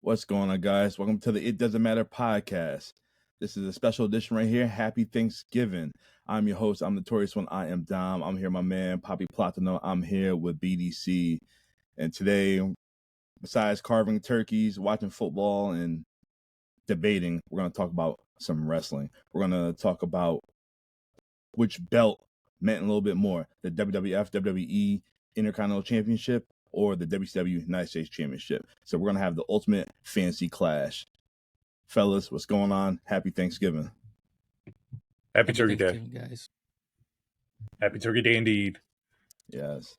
What's going on, guys? Welcome to the It Doesn't Matter podcast. This is a special edition right here. Happy Thanksgiving. I'm your host. I'm the Notorious One. I am Dom. I'm here, my man, Poppy Platano. I'm here with BDC. And today, besides carving turkeys, watching football, and debating, we're going to talk about some wrestling. We're going to talk about which belt meant a little bit more, the WWF, WWE Intercontinental Championship or the WCW United States Championship. So we're going to have the ultimate fancy clash. Fellas, what's going on? Happy Thanksgiving. Happy Turkey Day, guys. Happy Turkey Day indeed. Yes.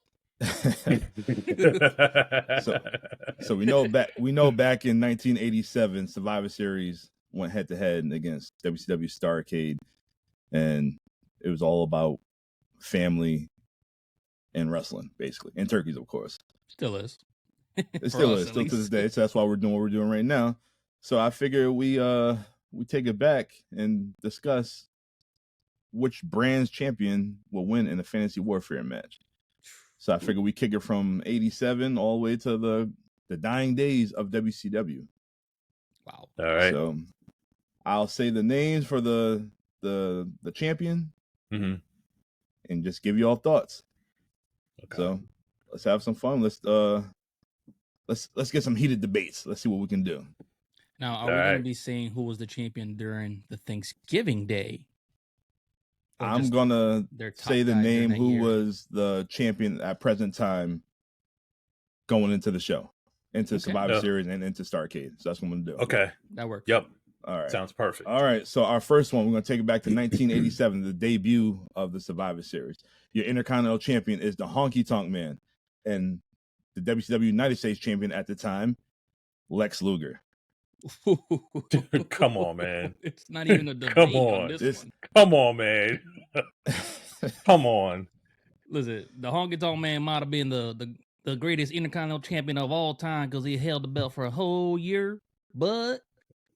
so we know back in 1987, Survivor Series went head to head against WCW Starrcade, and it was all about family and wrestling, basically, and turkeys, of course. Still is. It still is, still to this day. So that's why we're doing what we're doing right now. So I figure we take it back and discuss which brand's champion will win in a fantasy warfare match. So I figure we kick it from 87 all the way to the dying days of WCW. Wow. All right. So I'll say the names for the champion, and just give you all thoughts. Okay. So let's have some fun. Let's get some heated debates. Let's see what we can do. Now, are we going to be saying who was the champion during the Thanksgiving Day? I'm going to say the name who was the champion at present time going into the show, into Survivor Series and into Starrcade. So that's what I'm going to do. Okay. That works. Yep. All right. Sounds perfect. All right. So our first one, we're going to take it back to 1987, the debut of the Survivor Series. Your Intercontinental Champion is the Honky Tonk Man, and the WCW United States Champion at the time, Lex Luger. Come on, man. It's not even a debate on this one. Come on, man. Come on. Listen, the Honky Tonk Man might have been the greatest Intercontinental Champion of all time because he held the belt for a whole year, but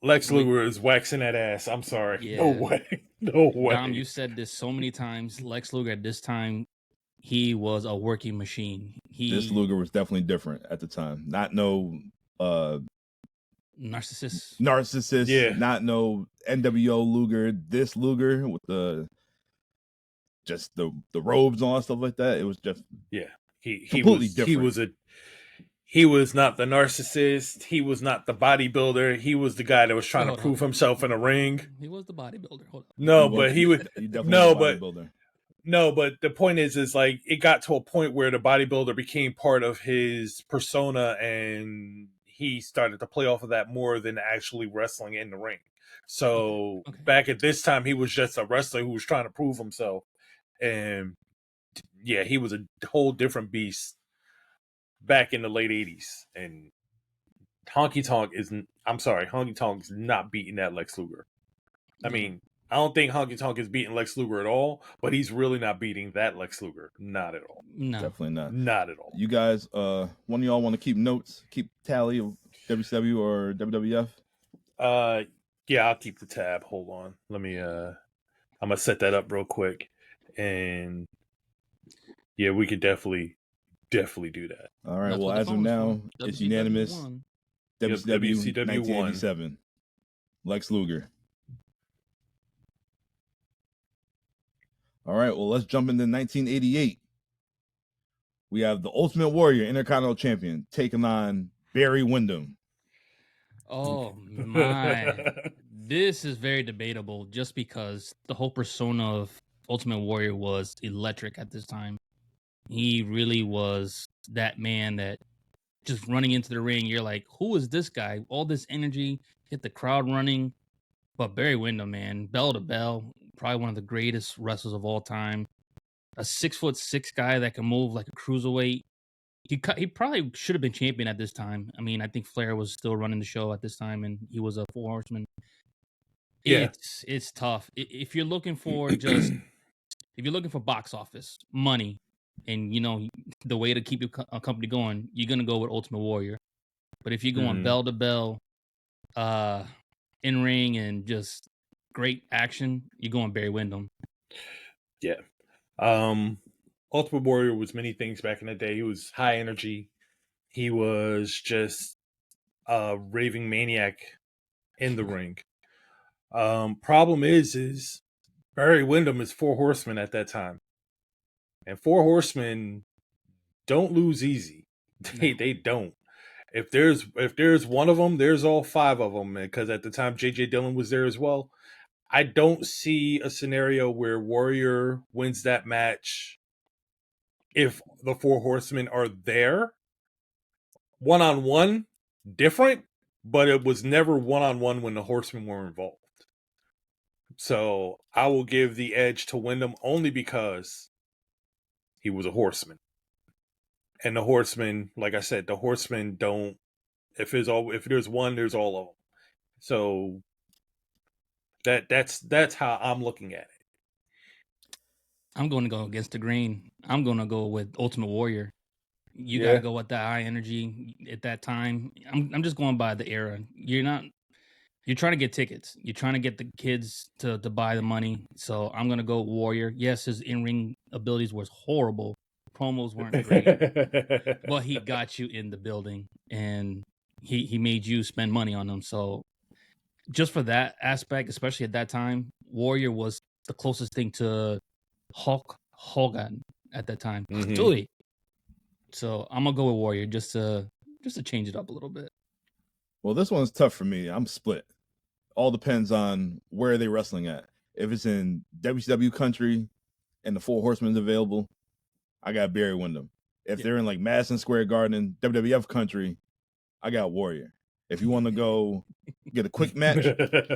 Lex Luger is waxing that ass. I'm sorry. Yeah. No way. No way. Dom, you said this so many times. Lex Luger at this time, he was a working machine. This Luger was definitely different at the time. Not no narcissist. Yeah. Not no NWO Luger. This Luger with the robes and all that stuff like that. It was just he was different. He was not the narcissist. He was not the bodybuilder. He was the guy that was trying to prove himself in a ring. He was the bodybuilder. Hold on. No, but he was bodybuilder. No, but the point is like it got to a point where the bodybuilder became part of his persona, and he started to play off of that more than actually wrestling in the ring. So back at this time, he was just a wrestler who was trying to prove himself, and yeah, he was a whole different beast back in the late 80s. And Honky Tonk is not beating that Lex Luger. I mean, I don't think Honky Tonk is beating Lex Luger at all, but he's really not beating that Lex Luger. Not at all. No. Definitely not. Not at all. You guys, one of y'all want to keep notes, keep tally of WCW or WWF? Yeah, I'll keep the tab. Hold on. Let me, I'm going to set that up real quick. And yeah, we could definitely do that. All right. Well, as of now, it's unanimous. WCW 1987. Lex Luger. All right. Well, let's jump into 1988. We have the Ultimate Warrior Intercontinental Champion taking on Barry Windham. Oh, my. This is very debatable just because the whole persona of Ultimate Warrior was electric at this time. He really was that man that just running into the ring, you're like, who is this guy? All this energy, get the crowd running. But Barry Windham, man, bell to bell, probably one of the greatest wrestlers of all time. A 6'6" guy that can move like a cruiserweight. He probably should have been champion at this time. I mean, I think Flair was still running the show at this time, and he was a 4 horseman. Yeah. It's tough. If you're looking for box office money, and the way to keep a company going, you're gonna go with Ultimate Warrior. But if you're going bell to bell, in ring and just great action, you're going Barry Windham. Yeah. Ultimate Warrior was many things back in the day. He was high energy. He was just raving maniac in the ring. Problem is Barry Windham is 4 Horsemen at that time, and 4 Horsemen don't lose easy. They don't. If there's one of them, there's all 5 of them. Because at the time J.J. Dillon was there as well. I don't see a scenario where Warrior wins that match if the 4 Horsemen are there. 1-on-1, different, but it was never 1-on-1 when the Horsemen were involved. So I will give the edge to Windham only because he was a Horseman. And the Horsemen, like I said, the Horsemen don't. If there's one, there's all of them. So that's how I'm looking at it. I'm going to go against the grain. I'm going to go with Ultimate Warrior. You got to go with that high energy at that time. I'm just going by the era. You're trying to get tickets. You're trying to get the kids to buy the money. So I'm going to go Warrior. Yes, his in-ring abilities was horrible. Promos weren't great. But he got you in the building, and he made you spend money on them. So just for that aspect, especially at that time, Warrior was the closest thing to Hulk Hogan at that time. Mm-hmm. So I'm gonna go with Warrior just to change it up a little bit. Well, this one's tough for me. I'm split. All depends on where they wrestling at. If it's in WCW country and the 4 Horsemen's available, I got Barry Windham. If they're in like Madison Square Garden, WWF country, I got Warrior. If you want to go get a quick match,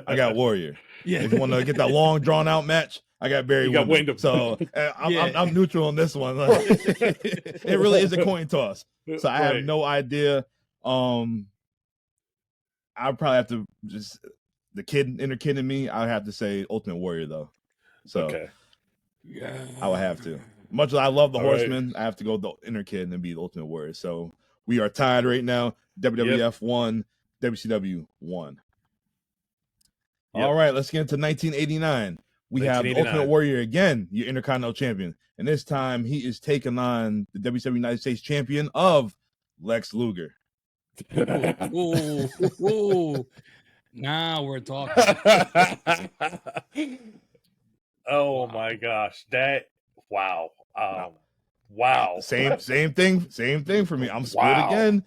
I got Warrior. Yeah. If you want to get that long drawn out match, I got Barry Windham. So I'm neutral on this one. It really is a coin toss. So I have no idea. I'd probably have to just inner kid in me. I'd have to say Ultimate Warrior though. So I would have to. Much as I love the Horsemen, I have to go the inner kid and be the Ultimate Warrior. So we are tied right now. WWF 1, WCW 1. All right, let's get into 1989. We have the Ultimate Warrior again, your Intercontinental Champion. And this time he is taking on the WCW United States Champion of Lex Luger. Ooh. Now we're talking. Oh my gosh. Wow. Wow. Same thing for me. I'm split again.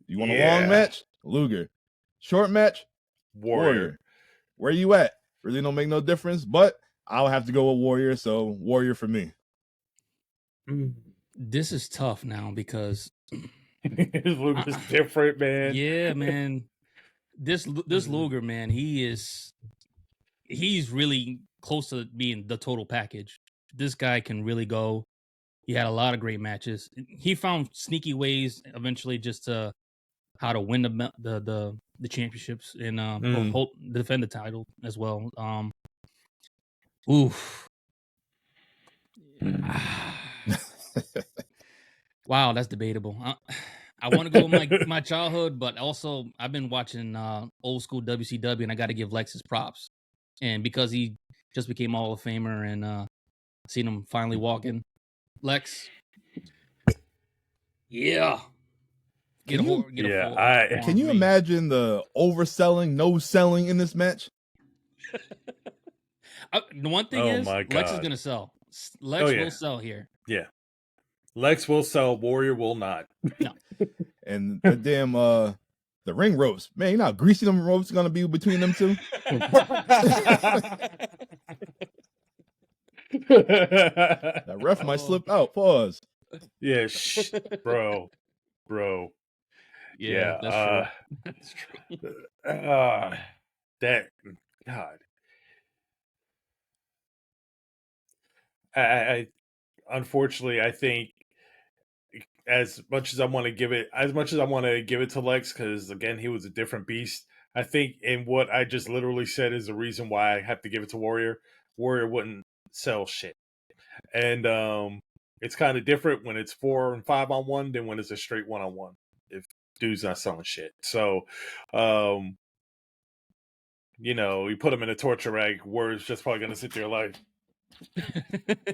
You want a long match? Luger. Short match? Warrior. Where you at? Really don't make no difference, but I'll have to go with Warrior, so Warrior for me. This is tough now because Luger's different, man. Yeah, man. This Luger, man, he's really close to being the total package. This guy can really go. He had a lot of great matches. He found sneaky ways eventually just to how to win the championships and defend the title as well. Wow, that's debatable. I want to go with my childhood, but also I've been watching old school WCW, and I got to give Lex his props. And because he just became Hall of Famer and seen him finally walking, Lex, Can you imagine the overselling, no selling in this match? The one thing is, Lex is gonna sell. Lex will sell here. Yeah, Lex will sell. Warrior will not. No. And the damn the ring ropes, man, you know how greasy them ropes are gonna be between them two. That ref might slip out. Pause. Yeah, bro. Yeah, that's true. That God. I unfortunately, I think as much as I want to give it to Lex, because again, he was a different beast. I think in what I just literally said is the reason why I have to give it to Warrior. Warrior wouldn't sell shit, and it's kind of different when it's 4 and 5 on 1 than when it's a straight 1-on-1. If dude's not selling shit, so you put him in a torture rag, Warrior's just probably gonna sit there like.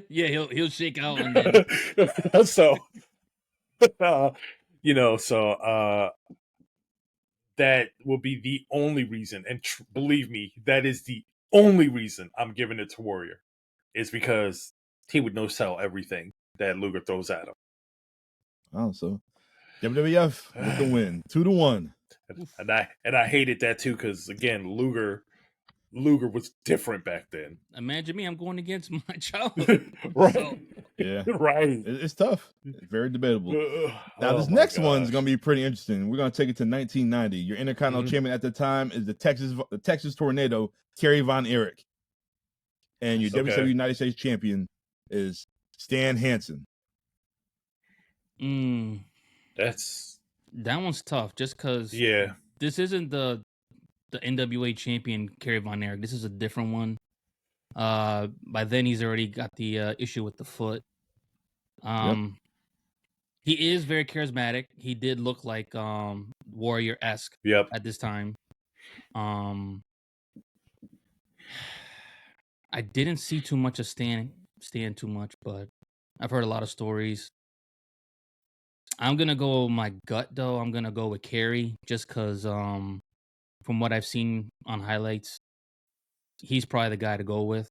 Yeah, he'll shake out and then... so that will be the only reason, and believe me, that is the only reason I'm giving it to Warrior, is because he would no-sell everything that Luger throws at him. Oh, so WWF with the win, 2-1. And I hated that too, because again, Luger was different back then. Imagine me, I'm going against my childhood. Right. So, Yeah, right. it's tough. It's very debatable. Now, Oh this my next one's gosh. going to be pretty interesting. We're going to take it to 1990. Your Intercontinental champion at the time is the Texas Tornado, Kerry Von Erich. And your WCW United States champion is Stan Hansen. That one's tough, just because this isn't the NWA champion Kerry Von Erich. This is a different one. By then he's already got the issue with the foot. He is very charismatic. He did look like Warrior-esque at this time. I didn't see too much of Stan too much, but I've heard a lot of stories. I'm gonna go with my gut though. I'm gonna go with Kerry, just because from what I've seen on highlights, he's probably the guy to go with.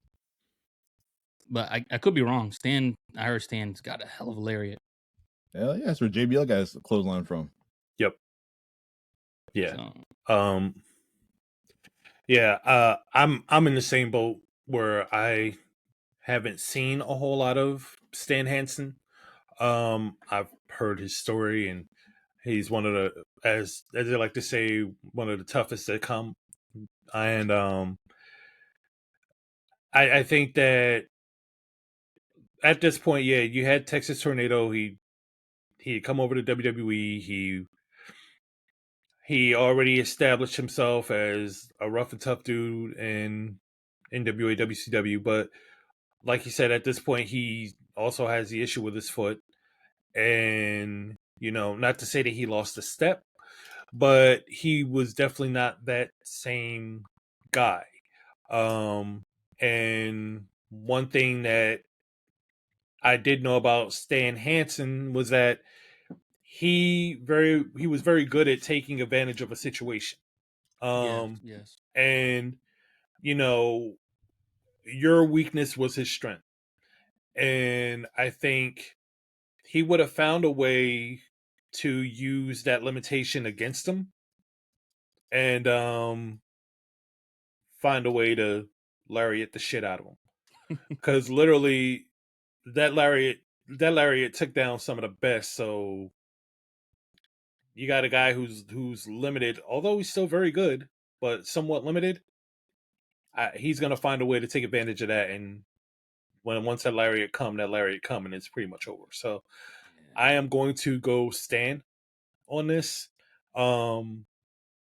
But I could be wrong. I heard Stan's got a hell of a lariat. Hell yeah, that's where JBL got his clothesline from. Yep. Yeah. So. Yeah. I'm in the same boat where I haven't seen a whole lot of Stan Hansen. I've heard his story, and he's one of the, as they like to say, one of the toughest that come. And I think that at this point, you had Texas Tornado. He had come over to WWE. He already established himself as a rough and tough dude in NWA, WCW. But like you said, at this point, he also has the issue with his foot. And, not to say that he lost a step, but he was definitely not that same guy. And one thing that I did know about Stan Hansen was that he was very good at taking advantage of a situation. Yes. And, your weakness was his strength. And I think he would have found a way to use that limitation against him and find a way to lariat the shit out of him. Because literally that lariat took down some of the best. So you got a guy who's limited, although he's still very good, but somewhat limited. He's gonna find a way to take advantage of that, and once that lariat come, and it's pretty much over. So I am going to go Stan on this,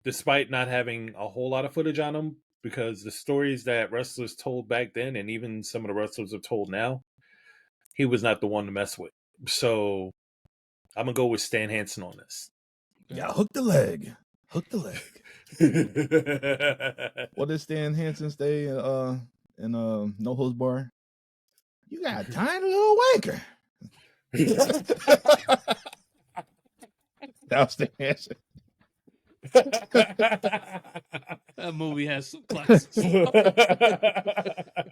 despite not having a whole lot of footage on him, because the stories that wrestlers told back then, and even some of the wrestlers have told now, he was not the one to mess with. So I'm gonna go with Stan Hansen on this. Yeah, hook the leg. What did Stan Hansen say in No Holds Bar? You got a tiny little wanker. That was Stan Hansen. That movie has some classics.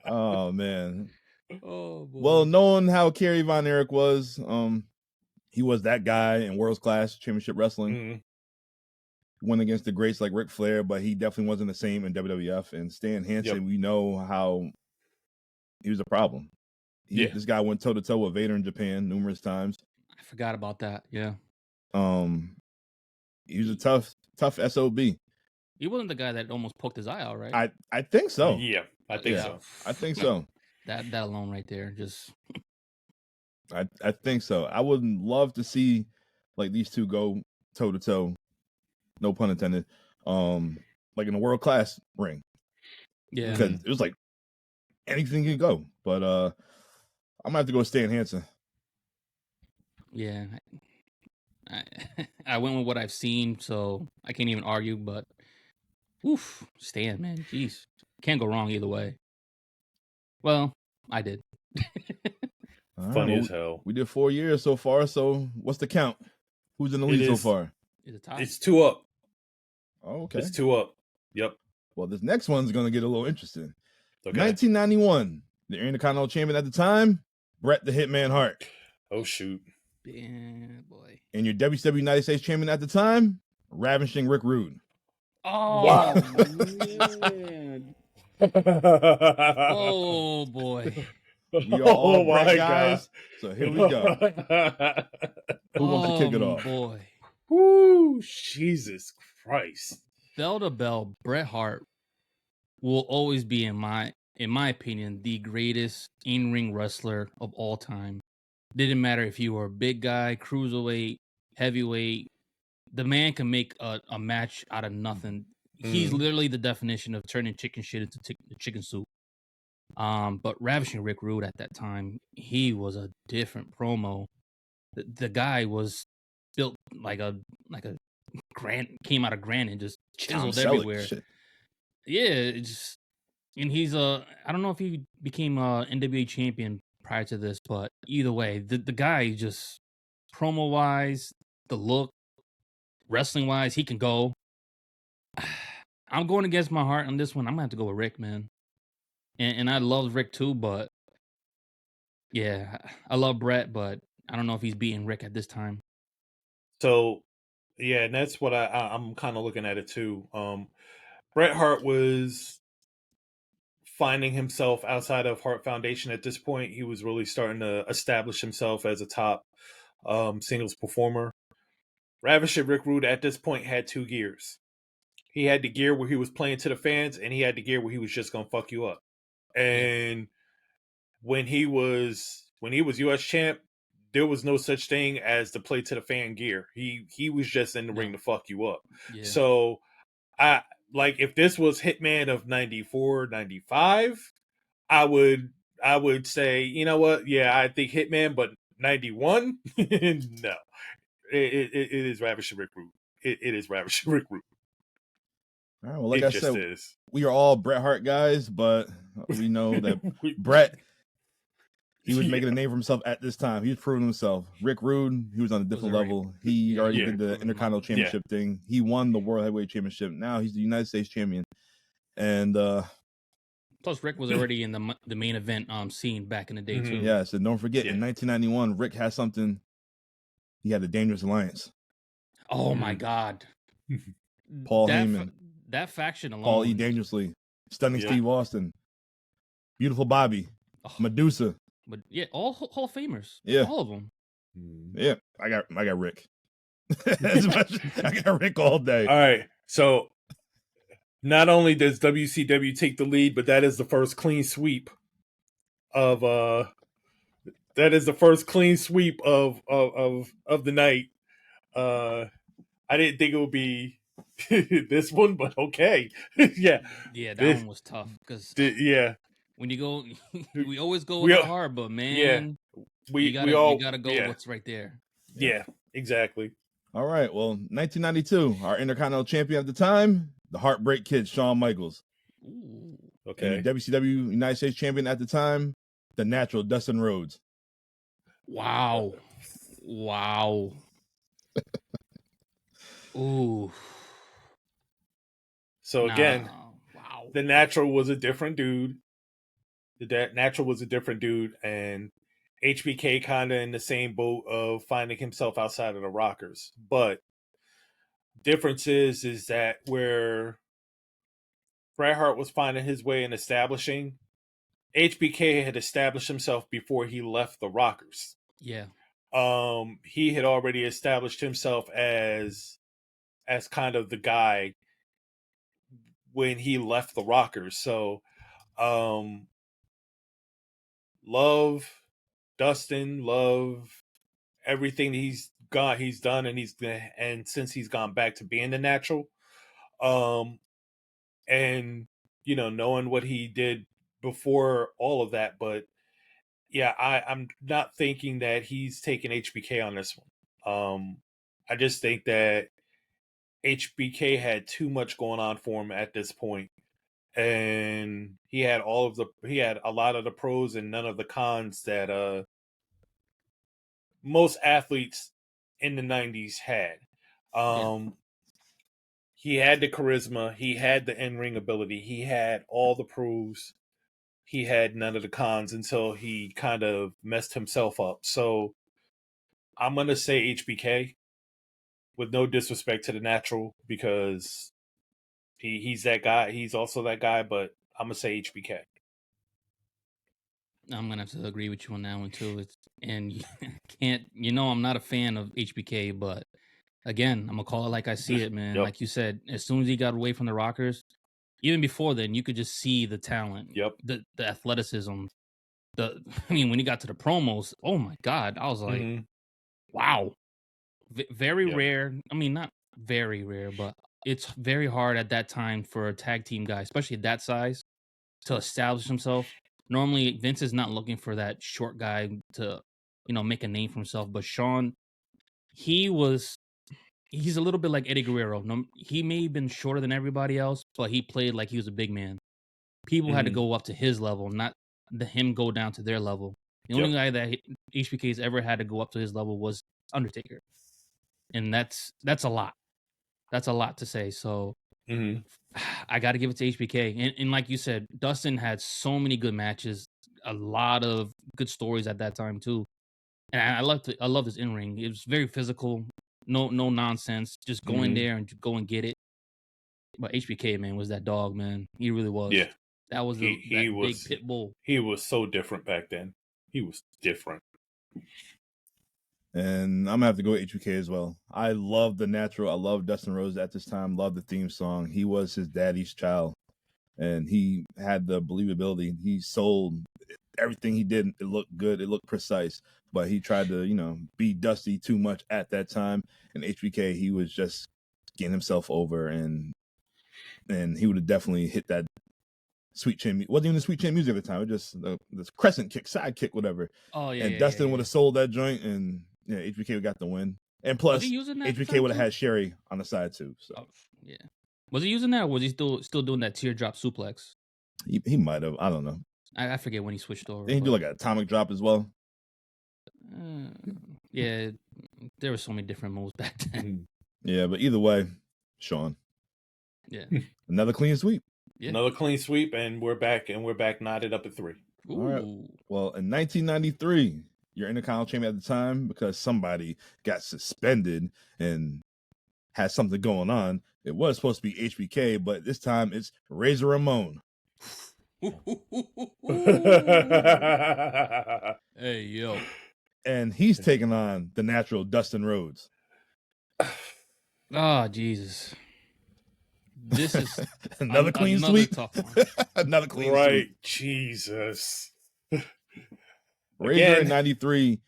Oh man. Oh boy. Well, knowing how Kerry Von Erich was, he was that guy in World's Class Championship Wrestling. Mm-hmm. Went against the greats like Ric Flair, but he definitely wasn't the same in WWF. And Stan Hansen, we know how he was a problem. This guy went toe to toe with Vader in Japan numerous times. I forgot about that. Yeah. He was a tough SOB. He wasn't the guy that almost poked his eye out, right? I think so. Yeah, I think so. I think so. That alone right there, just. I think so. I would love to see like these two go toe to toe. No pun intended. Like in a world class ring. Yeah. Because it was like anything can go. But I'm gonna have to go with Stan Hansen. Yeah. I went with what I've seen, so I can't even argue, but Stan, man, jeez. Can't go wrong either way. Well, I did. Funny as hell. We did 4 years so far, so what's the count? Who's in the lead so far? Is it tied? It's 2 up. Oh, okay. It's 2 up. Yep. Well, this next one's going to get a little interesting. Okay. 1991, the Intercontinental Champion at the time, Bret the Hitman Hart. Oh, shoot. Yeah, boy. And your WCW United States Champion at the time, Ravishing Rick Rude. Oh, man. Oh, boy. We are all Bret my guys, so here we go. Who wants to kick it off? Boy. Woo, Jesus Christ. Bell to bell, Bret Hart will always be, in my opinion, the greatest in-ring wrestler of all time. Didn't matter if you were a big guy, cruiserweight, heavyweight. The man can make a match out of nothing. He's literally the definition of turning chicken shit into chicken soup. But Ravishing Rick Rude at that time, he was a different promo. The guy was built like a came out of granite, just chiseled everywhere. Shit. Yeah, and he's I don't know if he became a NWA champion prior to this, but either way, the guy just promo wise, the look, wrestling wise, he can go. I'm going against my heart on this one. I'm gonna have to go with Rick, man. And I love Rick too, but yeah, I love Bret, but I don't know if he's beating Rick at this time. So, yeah, and that's what I'm kind of looking at it too. Bret Hart was finding himself outside of Hart Foundation at this point. He was really starting to establish himself as a top singles performer. Ravishing Rick Rude at this point had 2 gears. He had the gear where he was playing to the fans, and he had the gear where he was just gonna fuck you up. And when he was US champ, there was no such thing as the play to the fan gear. He was just in the ring to fuck you up. Yeah. So I like, if this was Hitman of 94, 95, I would say, you know what? Yeah, I think Hitman, but 91, no. It is Ravishing Rick Rude. It is Ravishing Rick Rude. All right, well, like I said, we are all Bret Hart guys, but we know that Bret, he was making a name for himself at this time. He was proving himself. Rick Rude, he was on a different level. He already did the Intercontinental Championship thing. He won the World Heavyweight Championship. Now he's the United States Champion. And plus, Rick was already in the main event scene back in the day too. Yes, and don't forget, in 1991, Rick had something. He had the Dangerous Alliance. Oh my God, Paul Heyman. That faction alone. Paul E. Dangerously. Stunning Steve Austin. Beautiful Bobby. Medusa. But yeah, all Hall of Famers. Yeah. All of them. Yeah. I got Rick. I got Rick all day. All right. So not only does WCW take the lead, but that is the first clean sweep of the night. I didn't think it would be this one, but okay. Yeah, that one was tough because when you go, we always go with the hard, but man, you gotta go what's right there. Yeah, exactly. All right, well, 1992, our Intercontinental Champion at the time, the Heartbreak Kid, Shawn Michaels. Ooh. Okay. And the WCW United States Champion at the time, the Natural, Dustin Rhodes. Wow. Ooh. So again, the Natural was a different dude. The Natural was a different dude, and HBK kind of in the same boat of finding himself outside of the Rockers. But difference is that where Bret Hart was finding his way and establishing, HBK had established himself before he left the Rockers. Yeah. He had already established himself as kind of the guy when he left the Rockers. So, love Dustin, love everything he's done, and since he's gone back to being the Natural, and knowing what he did before all of that, but yeah, I'm not thinking that he's taking HBK on this one. I just think that HBK had too much going on for him at this point, and he had a lot of the pros and none of the cons that most athletes in the 90s had. he had the charisma, he had the in-ring ability, he had all the proofs, he had none of the cons until he kind of messed himself up. So I'm gonna say HBK, with no disrespect to the Natural, because he's that guy. He's also that guy, but I'm gonna say HBK. I'm gonna have to agree with you on that one too. And can't, I'm not a fan of HBK, but again, I'm gonna call it like I see it, man. Yep. Like you said, as soon as he got away from the Rockers, even before then, you could just see the talent, Yep. the athleticism. I mean, when he got to the promos, oh my god, I was like, wow, very rare. I mean, not very rare, but it's very hard at that time for a tag team guy, especially at that size, to establish himself. Normally, Vince is not looking for that short guy to, make a name for himself. But Shawn, he's a little bit like Eddie Guerrero. He may have been shorter than everybody else, but he played like he was a big man. People had to go up to his level, not him go down to their level. The only guy that HBK's ever had to go up to his level was Undertaker, and that's a lot. That's a lot to say. So I got to give it to HBK. And like you said, Dustin had so many good matches, a lot of good stories at that time too. And I love his in ring. It was very physical, no nonsense. Just go in there and go and get it. But HBK, man, was that dog, man. He really was. Yeah, that was that big pit bull. He was so different back then. He was different. And I'm gonna have to go with HBK as well. I love the Natural. I love Dustin Rhodes at this time. Love the theme song. He was his daddy's child, and he had the believability. He sold everything he did. It looked good. It looked precise. But he tried to, be Dusty too much at that time. And HBK, he was just getting himself over, and he would have definitely hit that sweet chin. Wasn't even the sweet chin music at the time. It was just this crescent kick, side kick, whatever. Oh yeah. And Dustin would have sold that joint, and HBK got the win. And plus, HBK would have had Sherry on the side too. So yeah, was he using that, or was he still doing that teardrop suplex? He might have. I don't know. I forget when he switched over. Did he do like an atomic drop as well? Yeah, there were so many different moves back then. Yeah, but either way, Shawn. Yeah, another clean sweep. Yeah. Another clean sweep, and we're back knotted up at 3. Ooh. All right. Well, in 1993, your Intercontinental champion at the time, because somebody got suspended and had something going on. It was supposed to be HBK, but this time it's Razor Ramon. Hey, yo. And he's taking on the Natural Dustin Rhodes. Oh, Jesus. This is another clean sweep. Tough one. Another clean right. sweep. Jesus. Razor in 93,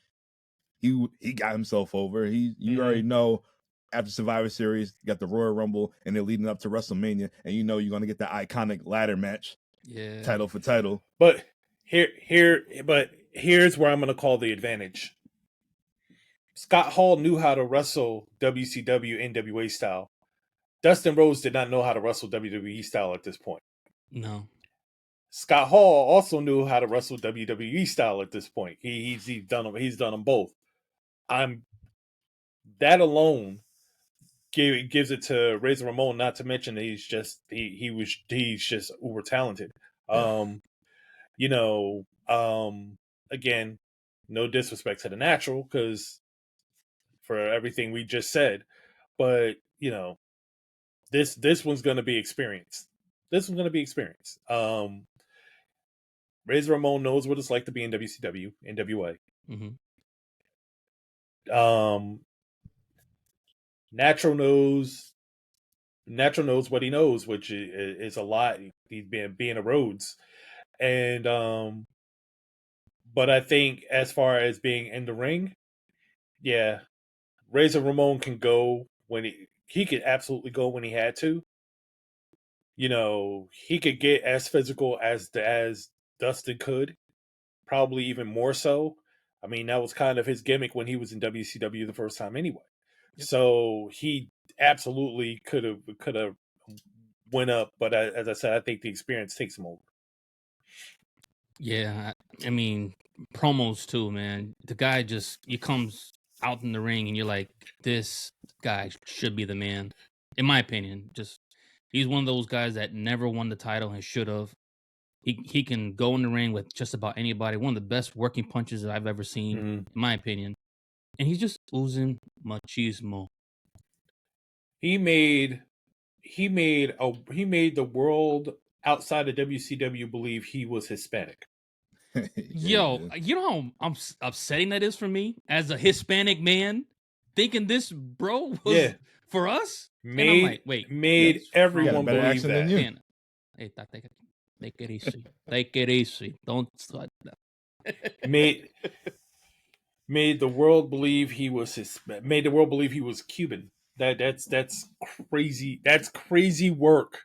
he got himself over. You already know, after Survivor Series, got the Royal Rumble, and they're leading up to WrestleMania, and you're going to get the iconic ladder match. Yeah. Title for title. But here's where I'm going to call the advantage. Scott Hall knew how to wrestle WCW NWA style. Dustin Rhodes did not know how to wrestle WWE style at this point. No. Scott Hall also knew how to wrestle WWE style at this point. He's done them both. That alone gives it to Razor Ramon. Not to mention that he's just uber talented. Again, no disrespect to the Natural, because for everything we just said, but this one's going to be experienced. Razor Ramon knows what it's like to be in WCW, NWA. Natural knows what he knows, which is a lot. He's being a Rhodes, and but I think as far as being in the ring, yeah, Razor Ramon can go when he could absolutely go when he had to. He could get as physical as Dustin could, probably even more so. I mean, that was kind of his gimmick when he was in WCW the first time anyway. Yep. So he absolutely could have went up, but as I said, I think the experience takes him over. Yeah, I mean, promos too, man. The guy he comes out in the ring and you're like, this guy should be the man. in my opinion. Just he's one of those guys that never won the title and should have. He can go in the ring with just about anybody. One of the best working punches that I've ever seen, in my opinion. And he's just oozing machismo. He made the world outside of WCW believe he was Hispanic. Yo, you know how upsetting that is for me as a Hispanic man, thinking this bro was for us. And I'm like, wait, everyone believe that. Than you. Hey, take it easy. Take it easy. Don't start that. Made the world believe he was made the world believe he was Cuban. That's crazy. That's crazy work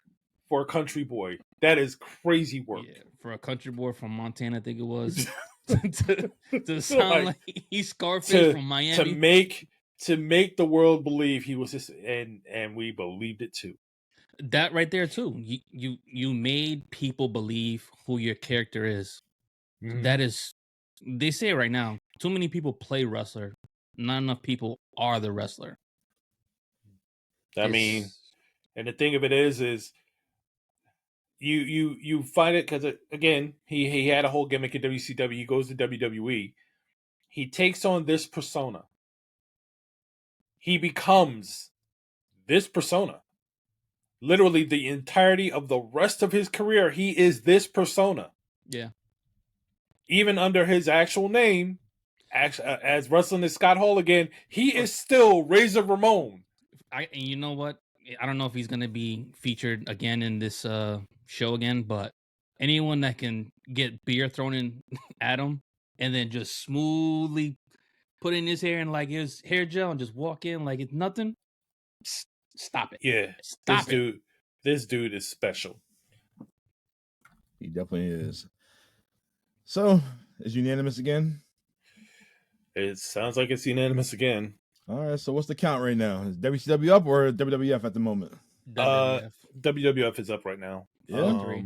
for a country boy. That is crazy work. Yeah, for a country boy from Montana, I think it was. to sound like he's Scarface from Miami. To make the world believe he was this, and we believed it too. That right there too. You made people believe who your character is. That is, they say it right now. Too many people play wrestler. Not enough people are the wrestler. I mean, and the thing of it is you find it because again he had a whole gimmick in WCW. He goes to WWE. He takes on this persona. He becomes this persona. Literally the entirety of the rest of his career, he is this persona. Yeah. Even under his actual name, as wrestling as Scott Hall again, he is still Razor Ramon. And you know what? I don't know if he's going to be featured again in this show again, but anyone that can get beer thrown in at him and then just smoothly put in his hair and like his hair gel and just walk in like it's nothing, stop it. Yeah, this dude is special. He definitely is. So, is unanimous again? It sounds like it's unanimous again. All right, so what's the count right now? Is WCW up or WWF at the moment? WWF is up right now. Yeah.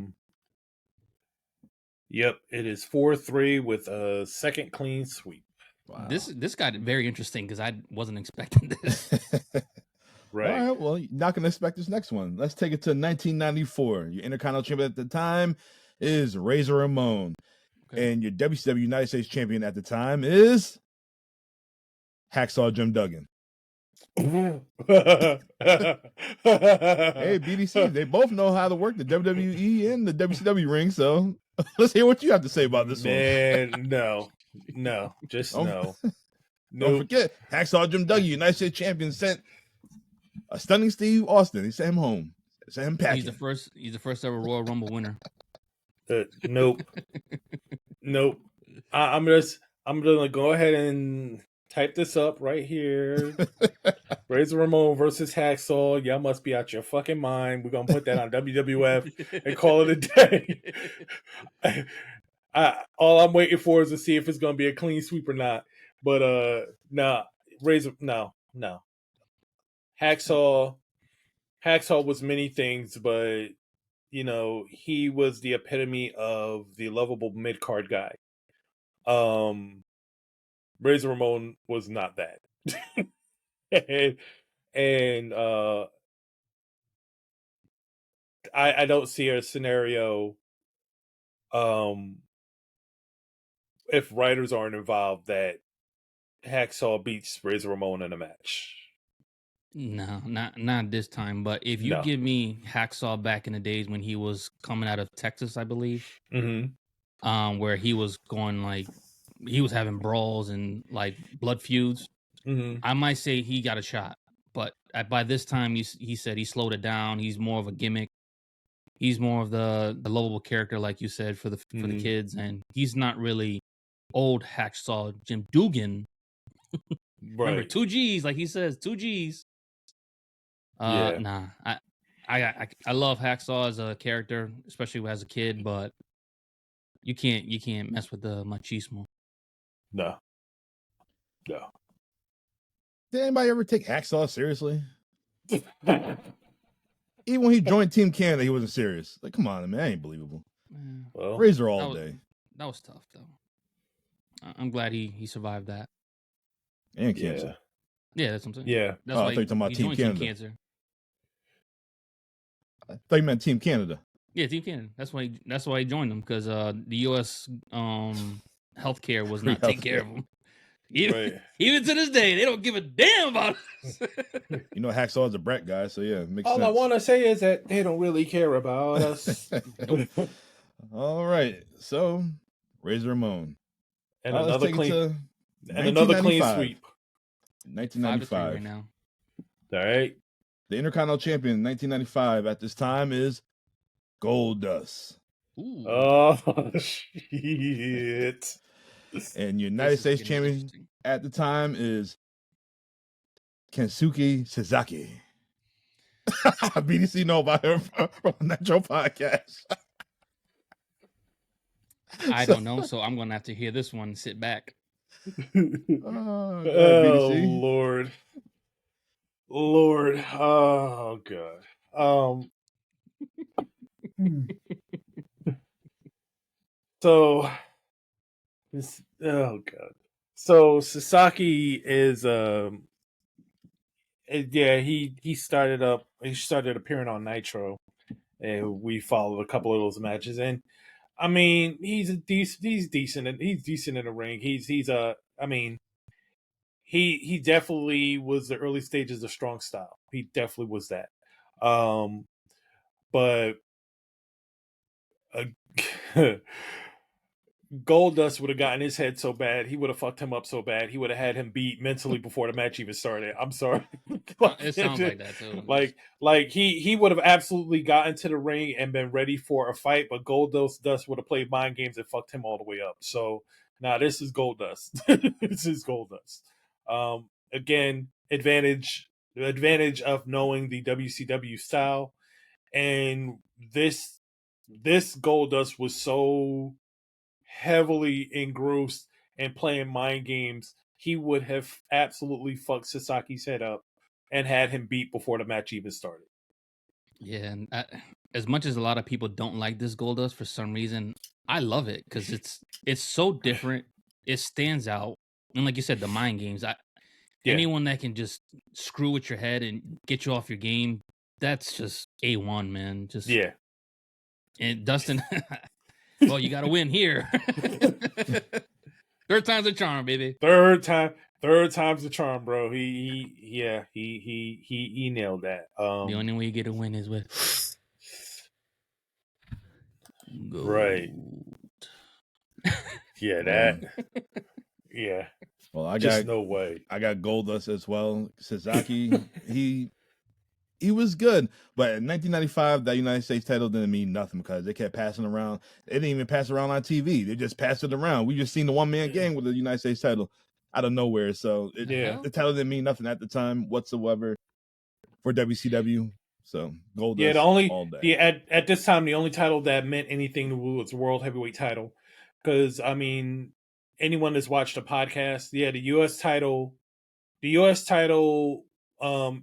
Yep, it is 4-3 with a second clean sweep. Wow. This got very interesting because I wasn't expecting this. Right. All right, well, you're not going to expect this next one. Let's take it to 1994. Your Intercontinental Champion at the time is Razor Ramon. Okay. And your WCW United States Champion at the time is Hacksaw Jim Duggan. Hey, BDC, they both know how to work the WWE and the WCW ring, so let's hear what you have to say about this one. No, just no. Don't forget, Hacksaw Jim Duggan, United States Champion, sent a stunning Steve Austin. He sent him home. Sent him packing. He's the first ever Royal Rumble winner. Nope. I'm gonna go ahead and type this up right here. Razor Ramon versus Hacksaw. Y'all must be out your fucking mind. We're gonna put that on WWF and call it a day. All I'm waiting for is to see if it's gonna be a clean sweep or not. But Razor, no. Hacksaw was many things, but you know, he was the epitome of the lovable mid-card guy. Razor Ramon was not that. and I don't see a scenario if writers aren't involved that Hacksaw beats Razor Ramon in a match. No, not this time. But if you give me Hacksaw back in the days when he was coming out of Texas, I believe, where he was going like he was having brawls and like blood feuds, I might say he got a shot. But by this time, he said he slowed it down. He's more of a gimmick. He's more of the lovable character, like you said, for the kids, and he's not really old Hacksaw Jim Duggan. Remember, 2 G's, like he says, 2 G's. Nah, I love Hacksaw as a character, especially as a kid, but you can't mess with the machismo. No. Did anybody ever take Hacksaw seriously? Even when he joined Team Canada, he wasn't serious. Like, come on, man, that ain't believable. Well, Razor all day. That was tough, though. I'm glad he survived that. And cancer. Yeah, that's what I'm saying. Yeah. That's why I thought you were talking about Team Canada. Cancer. I thought you meant Team Canada. Yeah, Team Canada. That's why he joined them, because the U.S. Healthcare was Free not taking care healthcare. of them. Even, Right. even to this day, they don't give a damn about us. You know, Hacksaw is a Bret guy, so yeah, it makes All sense. I want to say is that they don't really care about us. All right, so Razor Ramon. And Let's another take clean it to and another clean 1995. sweep. 1995. 5-3 right now. All right. The Intercontinental Champion in 1995 at this time is Goldust. Ooh. Oh shit. And United States getting Champion interesting. at the time is Kensuke Sasaki. BDC know about him from the Nitro podcast. I don't know, so I'm gonna have to hear this one and sit back. Oh, Oh Lord. Oh god. So this, oh god. So Sasaki is yeah, he started appearing on Nitro, and we followed a couple of those matches. And I mean, he's decent in the ring. I mean, he definitely was the early stages of strong style. He definitely was that. But Goldust would have gotten his head so bad, he would have fucked him up so bad, he would have had him beat mentally before the match even started. I'm sorry. It sounds like that too. Like he would have absolutely gotten to the ring and been ready for a fight, but Goldust would have played mind games and fucked him all the way up. So now this is Goldust. This is Goldust. Again, advantage of knowing the WCW style, and this Goldust was so heavily engrossed and playing mind games, he would have absolutely fucked Sasaki's head up and had him beat before the match even started. Yeah, and as much as a lot of people don't like this Goldust, for some reason, I love it because it's so different. It stands out, and like you said, the mind games. Anyone that can just screw with your head and get you off your game, that's just A1, man. Just Yeah. And Dustin, well, you got to win here. Third time's a charm, baby. Third time's the charm, bro. He nailed that. The only way you get a win is with gold. Right. Yeah, that. Yeah. Well, I Just got no way. I got Goldust as well. Sasaki, he was good, but in 1995, that United States title didn't mean nothing because they kept passing around. They didn't even pass around on TV. They just passed it around. We just seen the one-man gang with the United States title out of nowhere. So the title didn't mean nothing at the time whatsoever for WCW. So Goldust, at this time, the only title that meant anything was the World Heavyweight title. Because I mean, anyone that's watched the podcast, the U.S. title,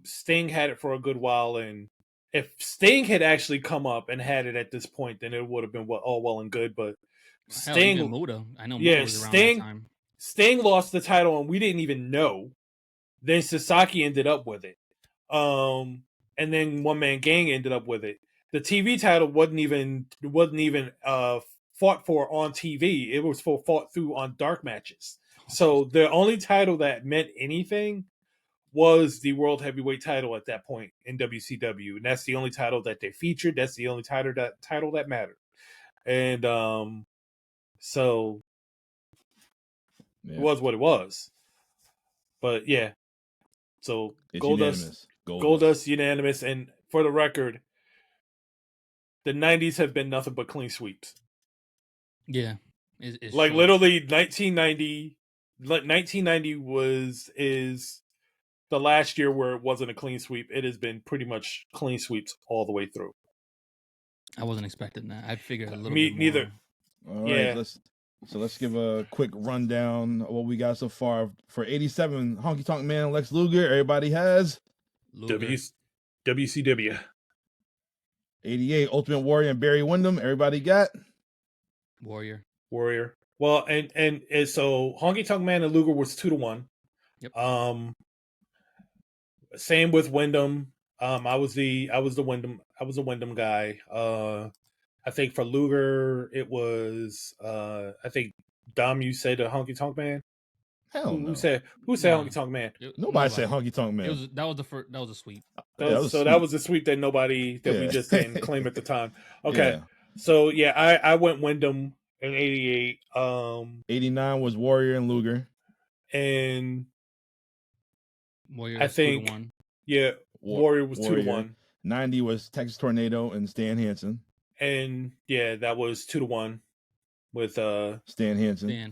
Sting had it for a good while, and if Sting had actually come up and had it at this point, then it would have been all well and good. But Sting, Muda. I know Muda was around that time. Sting lost the title, and we didn't even know. Then Sasaki ended up with it. And then One Man Gang ended up with it. The TV title wasn't even fought for on TV. It was fought through on dark matches. So the only title that meant anything was the World Heavyweight title at that point in WCW, and that's the only title that they featured. That's the only title that mattered. And so it was what it was. But yeah, so it's Goldust unanimous. And for the record, the 90s have been nothing but clean sweeps. Yeah, like literally 1990 is the last year where it wasn't a clean sweep. It has been pretty much clean sweeps all the way through. I wasn't expecting that. I figured a little Me bit more. neither. All right, let's give a quick rundown of what we got so far. For 87, Honky Tonk Man, Lex Luger, everybody has WCW. 88, Ultimate Warrior and Barry Windham, everybody got Warrior. Well, and so Honky Tonk Man and Luger was 2-1. Yep. Same with Windham. I was the Windham guy. I think for Luger it was I think Dom, you said the Honky Tonk Man. Hell no. Who said Nah, Honky Tonk Man? Nobody said Honky Tonk Man. That was the first. That was a sweep. Yeah, That was a sweep that we just didn't claim at the time. Okay, Yeah. so yeah, I went Windham in '88. 89 was Warrior and Luger. And Warrior I was think 2-1. Yeah, Warrior was 2-1. 90 was Texas Tornado and Stan Hansen. And yeah, that was 2-1 with Stan Hansen.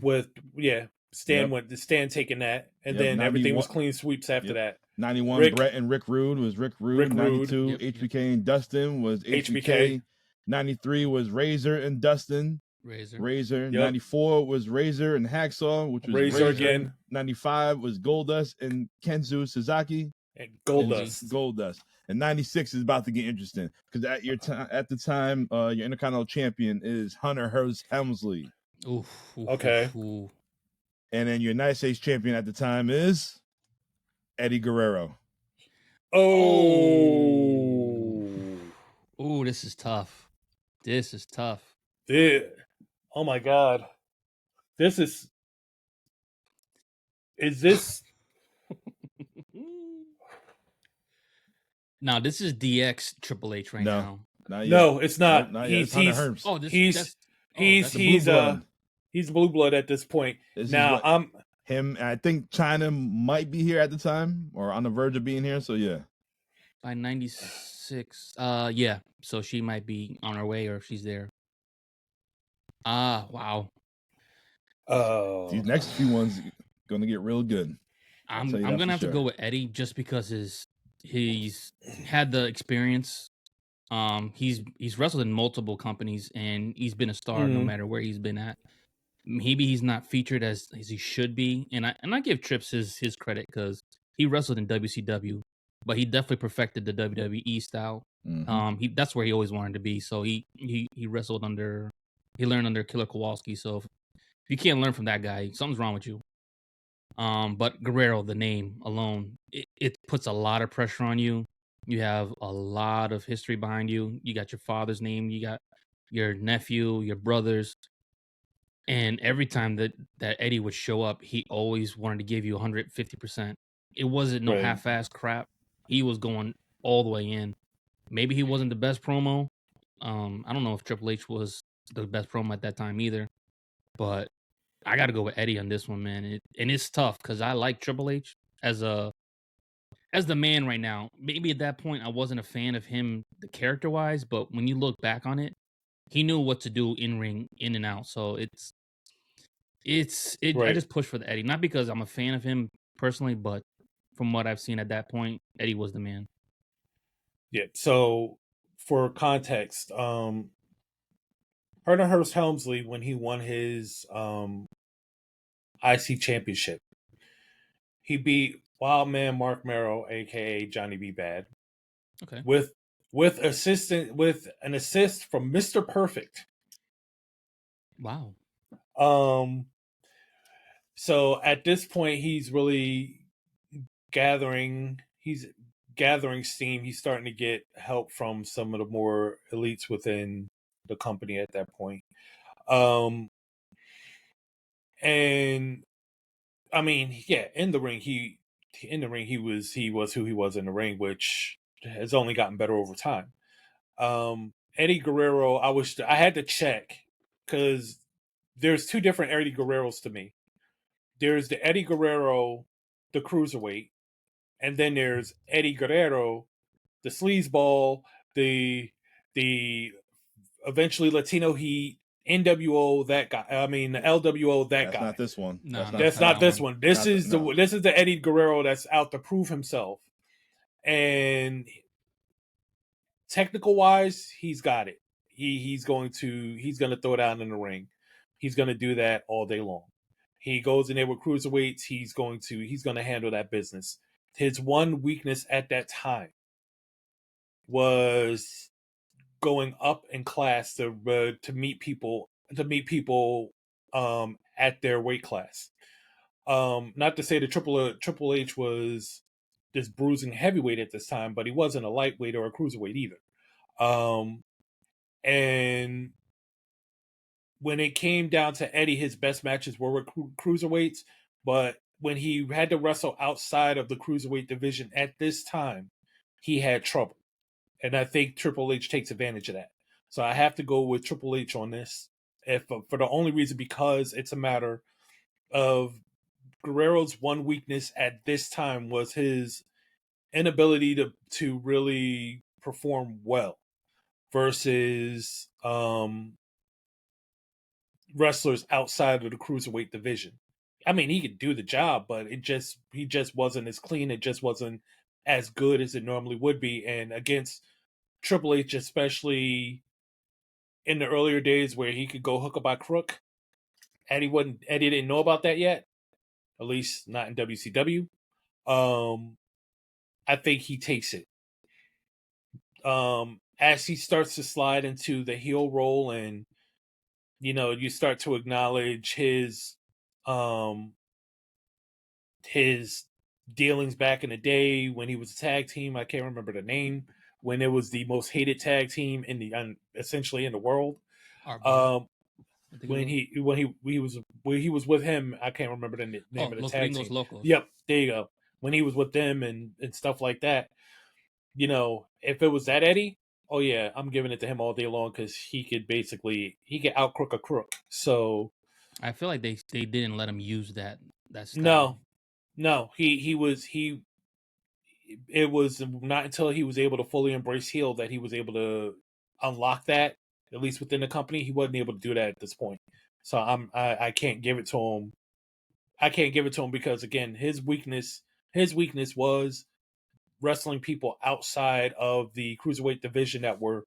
Stan taking that, and Yep, then everything was clean sweeps after that. 91 Bret and Rick Rude was Rick Rude. 92 HBK and Dustin was HBK. 93 was Razor and Dustin. Razor. 94 was Razor and Hacksaw, which was Razor again. 95 was Goldust and Kenzu Sasaki. And Goldust. And 96 is about to get interesting because at the time, your Intercontinental Champion is Hunter Hearst Helmsley. Okay. And then your United States Champion at the time is Eddie Guerrero. Oh, this is tough. Oh my God. Is this? Now this is DX Triple H now. No, it's not. He's blue blood at this point. Him. I think China might be here at the time or on the verge of being here. So yeah. By 96, yeah. So she might be on her way, or if she's there. Wow. These next few ones gonna get real good. I'm gonna have to go with Eddie just because he's had the experience. He's wrestled in multiple companies and he's been a star no matter where he's been at. Maybe he's not featured as he should be, and I give Trips his credit because he wrestled in WCW, but he definitely perfected the WWE style. Mm-hmm. That's where he always wanted to be. So he wrestled he learned under Killer Kowalski. So if you can't learn from that guy, something's wrong with you. But Guerrero, the name alone, it puts a lot of pressure on you. You have a lot of history behind you. You got your father's name, you got your nephew, your brothers. And every time that Eddie would show up, he always wanted to give you 150%. It wasn't no half-assed crap. He was going all the way in. Maybe he wasn't the best promo. I don't know if Triple H was the best promo at that time either. But I got to go with Eddie on this one, man. And it's tough because I like Triple H as the man right now. Maybe at that point I wasn't a fan of him, the character-wise, but when you look back on it, he knew what to do in ring, in and out. So I just push for the Eddie, not because I'm a fan of him personally, but from what I've seen at that point, Eddie was the man. Yeah. So for context, Hunter Hearst Helmsley, when he won his IC championship, he beat Wildman Mark Merrow, aka Johnny B. Bad. Okay. With an assist from Mr. Perfect. Wow. So at this point, he's really gathering steam. He's starting to get help from some of the more elites within the company at that point. And I mean, yeah, in the ring he was who he was in the ring, which has only gotten better over time. Eddie Guerrero, I had to check because there's two different Eddie Guerreros to me. There's the Eddie Guerrero, the cruiserweight, and then there's Eddie Guerrero, the sleazeball, the eventually Latino Heat, NWO, that guy. I mean, the LWO, that guy. That's not this one. No, that's not this one. This is the Eddie Guerrero that's out to prove himself. And technical wise, he's got it. He's going to throw it out in the ring. He's going to do that all day long. He goes in there with cruiserweights. He's going to handle that business. His one weakness at that time was going up in class to meet people at their weight class. Not to say that Triple H was this bruising heavyweight at this time, but he wasn't a lightweight or a cruiserweight either. And when it came down to Eddie, his best matches were with cruiserweights, but when he had to wrestle outside of the cruiserweight division at this time, he had trouble. And I think Triple H takes advantage of that. So I have to go with Triple H on this, for the only reason because it's a matter of Guerrero's one weakness at this time was his inability to really perform well versus wrestlers outside of the cruiserweight division. I mean, he could do the job, but he just wasn't as clean. It just wasn't as good as it normally would be. And against Triple H, especially in the earlier days where he could go hook or by crook, Eddie didn't know about that yet. At least not in WCW. I think he takes it. As he starts to slide into the heel role, and you start to acknowledge his dealings back in the day when he was a tag team. I can't remember the name, when it was the most hated tag team in the essentially in the world. When he was with him, I can't remember the name of the Los tag Gringos team. Locos. Yep, there you go. When he was with them and stuff like that, if it was that Eddie, oh yeah, I'm giving it to him all day long because he could out crook a crook. So I feel like they didn't let him use that style. No, it was not until he was able to fully embrace heel that he was able to unlock that, at least within the company. He wasn't able to do that at this point. So I can't give it to him. I can't give it to him because, again, his weakness was wrestling people outside of the cruiserweight division that were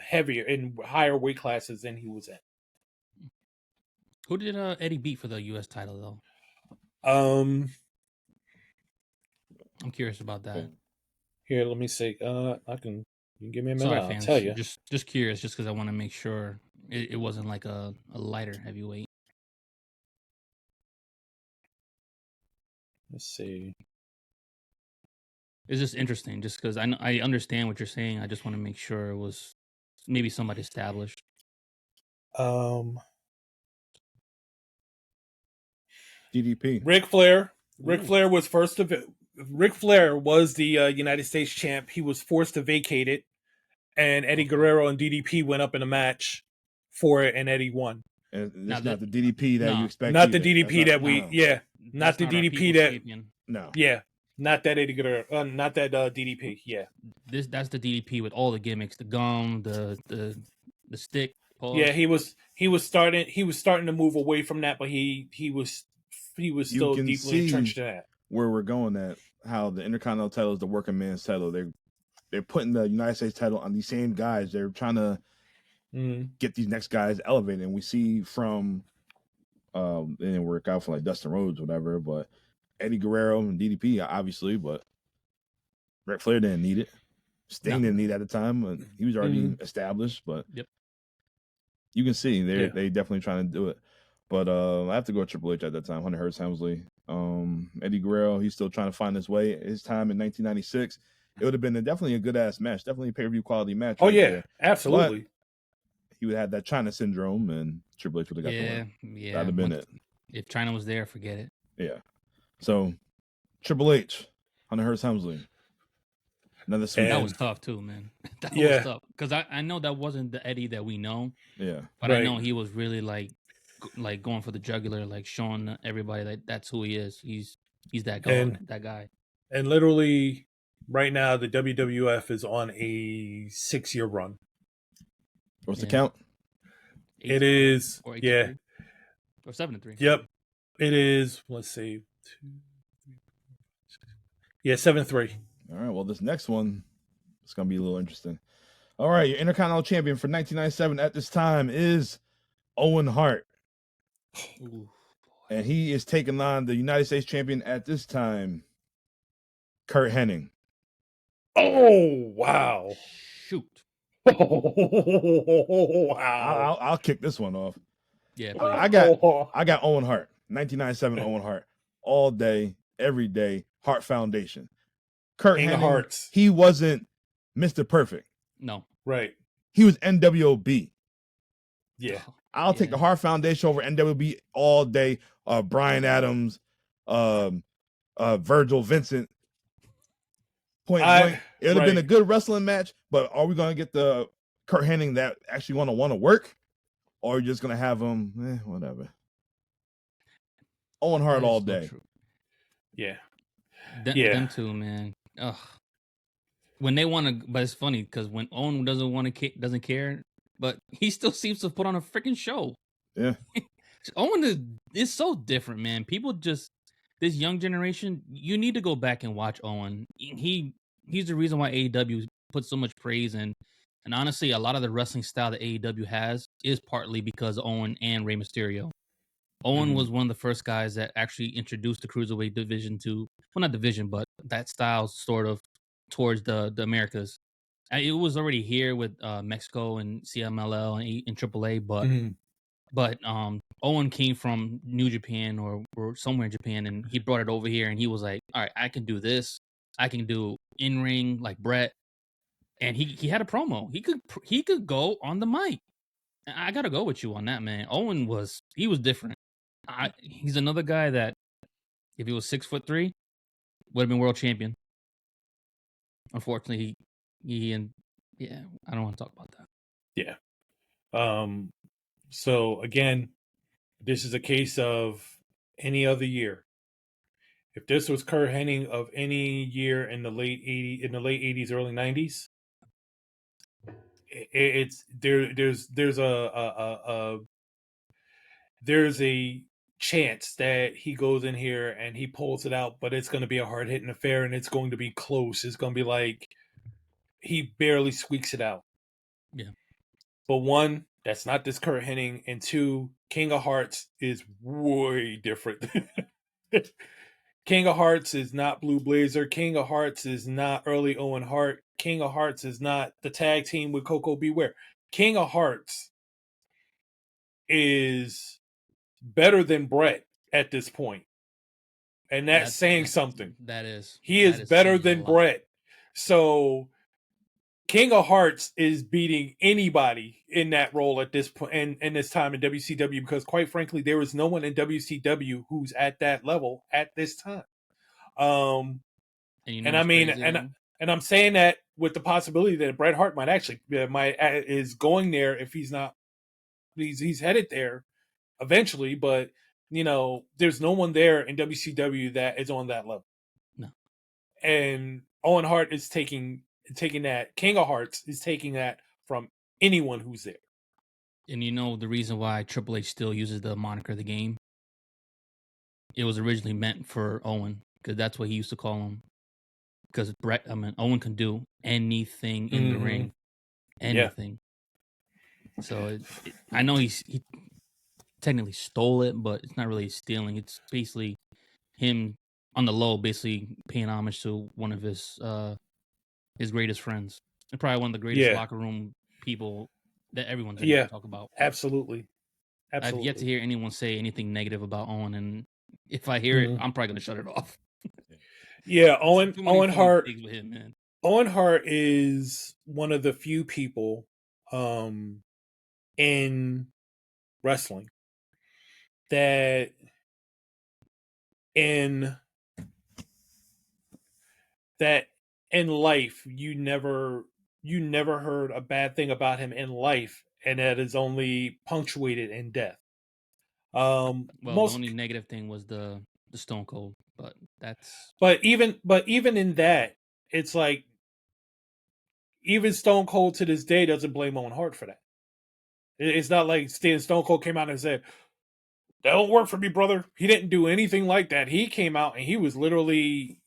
heavier in higher weight classes than he was in. Who did Eddie beat for the U.S. title though? I'm curious about that. Here, let me see. You can give me a minute. Sorry, I'll fans. tell you. Just curious, just because I want to make sure it wasn't like a lighter heavyweight. Let's see. It's just interesting, just because I understand what you're saying. I just want to make sure it was maybe somebody established. DDP. Ric Flair. Ric Flair was Ric Flair was the United States champ. He was forced to vacate it, and Eddie Guerrero and DDP went up in a match for it, and Eddie won. And it's not the DDP that you expect. Not the DDP that we. Yeah, not the DDP that. No. Yeah, not that Eddie Guerrero. Not that DDP. Yeah. That's the DDP with all the gimmicks, the gum, the stick. Pause. Yeah, he was starting to move away from that, but he was still deeply entrenched in that. Where we're going at, how the Intercontinental title is the working man's title. They're putting the United States title on these same guys. They're trying to get these next guys elevated. And we see from it didn't work out for like Dustin Rhodes, whatever, but Eddie Guerrero and DDP, obviously, but Ric Flair didn't need it. Sting didn't need it at the time. But he was already established, but you can see they definitely trying to do it. But I have to go with Triple H at that time, Hunter Hearst Helmsley. Eddie Guerrero, he's still trying to find his way. His time in 1996, it would have been definitely a good-ass match. Definitely a pay-per-view quality match. Oh, yeah, there. Absolutely. But he would have that China syndrome, and Triple H would have got the win. Yeah. That would have been it. If China was there, forget it. Yeah. So, Triple H, Hunter Hearst Helmsley. Another sweet. That was tough, too, man. That was tough. Because I know that wasn't the Eddie that we know. Yeah. But I know he was really, like going for the jugular, like showing everybody that's who he is. He's that guy. And literally, right now, the WWF is on a 6-year run. What's the count? It is, or 7-3. Yep. It is, let's see. 7-3. All right, well, this next one is going to be a little interesting. All right, your Intercontinental Champion for 1997 at this time is Owen Hart. Ooh, and he is taking on the United States Champion at this time, Curt Hennig. Oh, wow. Shoot. Oh, wow. I'll kick this one off. Yeah, I got Owen Hart, 1997 Owen Hart, all day, every day, Hart Foundation. Kurt King of Hennig, Hearts. he wasn't Mr. Perfect. No. Right. He was NWOB. Yeah. I'll take the Hart Foundation over NWB all day. Brian Adams, Virgil Vincent. Point blank. It would have been a good wrestling match, but are we going to get the Kurt Hennig that actually want to work? Or are you just going to have him, whatever. Owen Hart all day. True. Yeah. Them two, man. Ugh. When they want to, but it's funny because when Owen doesn't care, but he still seems to put on a freaking show. Yeah. Owen is so different, man. People just, this young generation, you need to go back and watch Owen. He's the reason why AEW puts so much praise in. And honestly, a lot of the wrestling style that AEW has is partly because of Owen and Rey Mysterio. Owen was one of the first guys that actually introduced the Cruiserweight division to, well, not division, but that style sort of towards the Americas. It was already here with Mexico and CMLL and AAA, but Owen came from New Japan or somewhere in Japan, and he brought it over here, and he was like, all right, I can do this. I can do in-ring like Bret. And he had a promo. He could go on the mic. I got to go with you on that, man. Owen was different. He's another guy that if he was 6'3", would have been world champion. Unfortunately, I don't want to talk about that. Yeah. So again, this is a case of any other year. If this was Kurt Hennig of any year in the late 80s, early 90s, there's a chance that he goes in here and he pulls it out, but it's going to be a hard hitting affair and it's going to be close. It's going to be like he barely squeaks it out. Yeah. But one, that's not this Kurt Hennig, and two, King of Hearts is way different. King of Hearts is not Blue Blazer. King of Hearts is not early Owen Hart. King of Hearts is not the tag team with Coco Beware. King of Hearts is better than Bret at this point. And that's saying something. That is. He is better than Bret. So King of Hearts is beating anybody in that role at this point and this time in WCW, because quite frankly, there is no one in WCW who's at that level at this time. And I'm saying that with the possibility that Bret Hart is going there if he's not. He's headed there eventually, but there's no one there in WCW that is on that level. No. And Owen Hart is taking that. King of Hearts is taking that from anyone who's there. And the reason why Triple H still uses the moniker of the game, it was originally meant for Owen, because that's what he used to call him. Because Owen can do anything in the ring, anything. Yeah. So I know he technically stole it, but it's not really stealing. It's basically him on the low, basically paying homage to one of his greatest friends, and probably one of the greatest locker room people that everyone's going to talk about. Absolutely. I've yet to hear anyone say anything negative about Owen, and if I hear it, I'm probably going to shut it off. Yeah, Owen Hart. With him, man. Owen Hart is one of the few people in wrestling that in life you never heard a bad thing about him in life, and that is only punctuated in death. The only negative thing was the Stone Cold, but that's. But even in that, it's like even Stone Cold to this day doesn't blame Owen Hart for that. It's not like Stone Cold came out and said, "That don't work for me, brother." He didn't do anything like that. He came out and he was literally,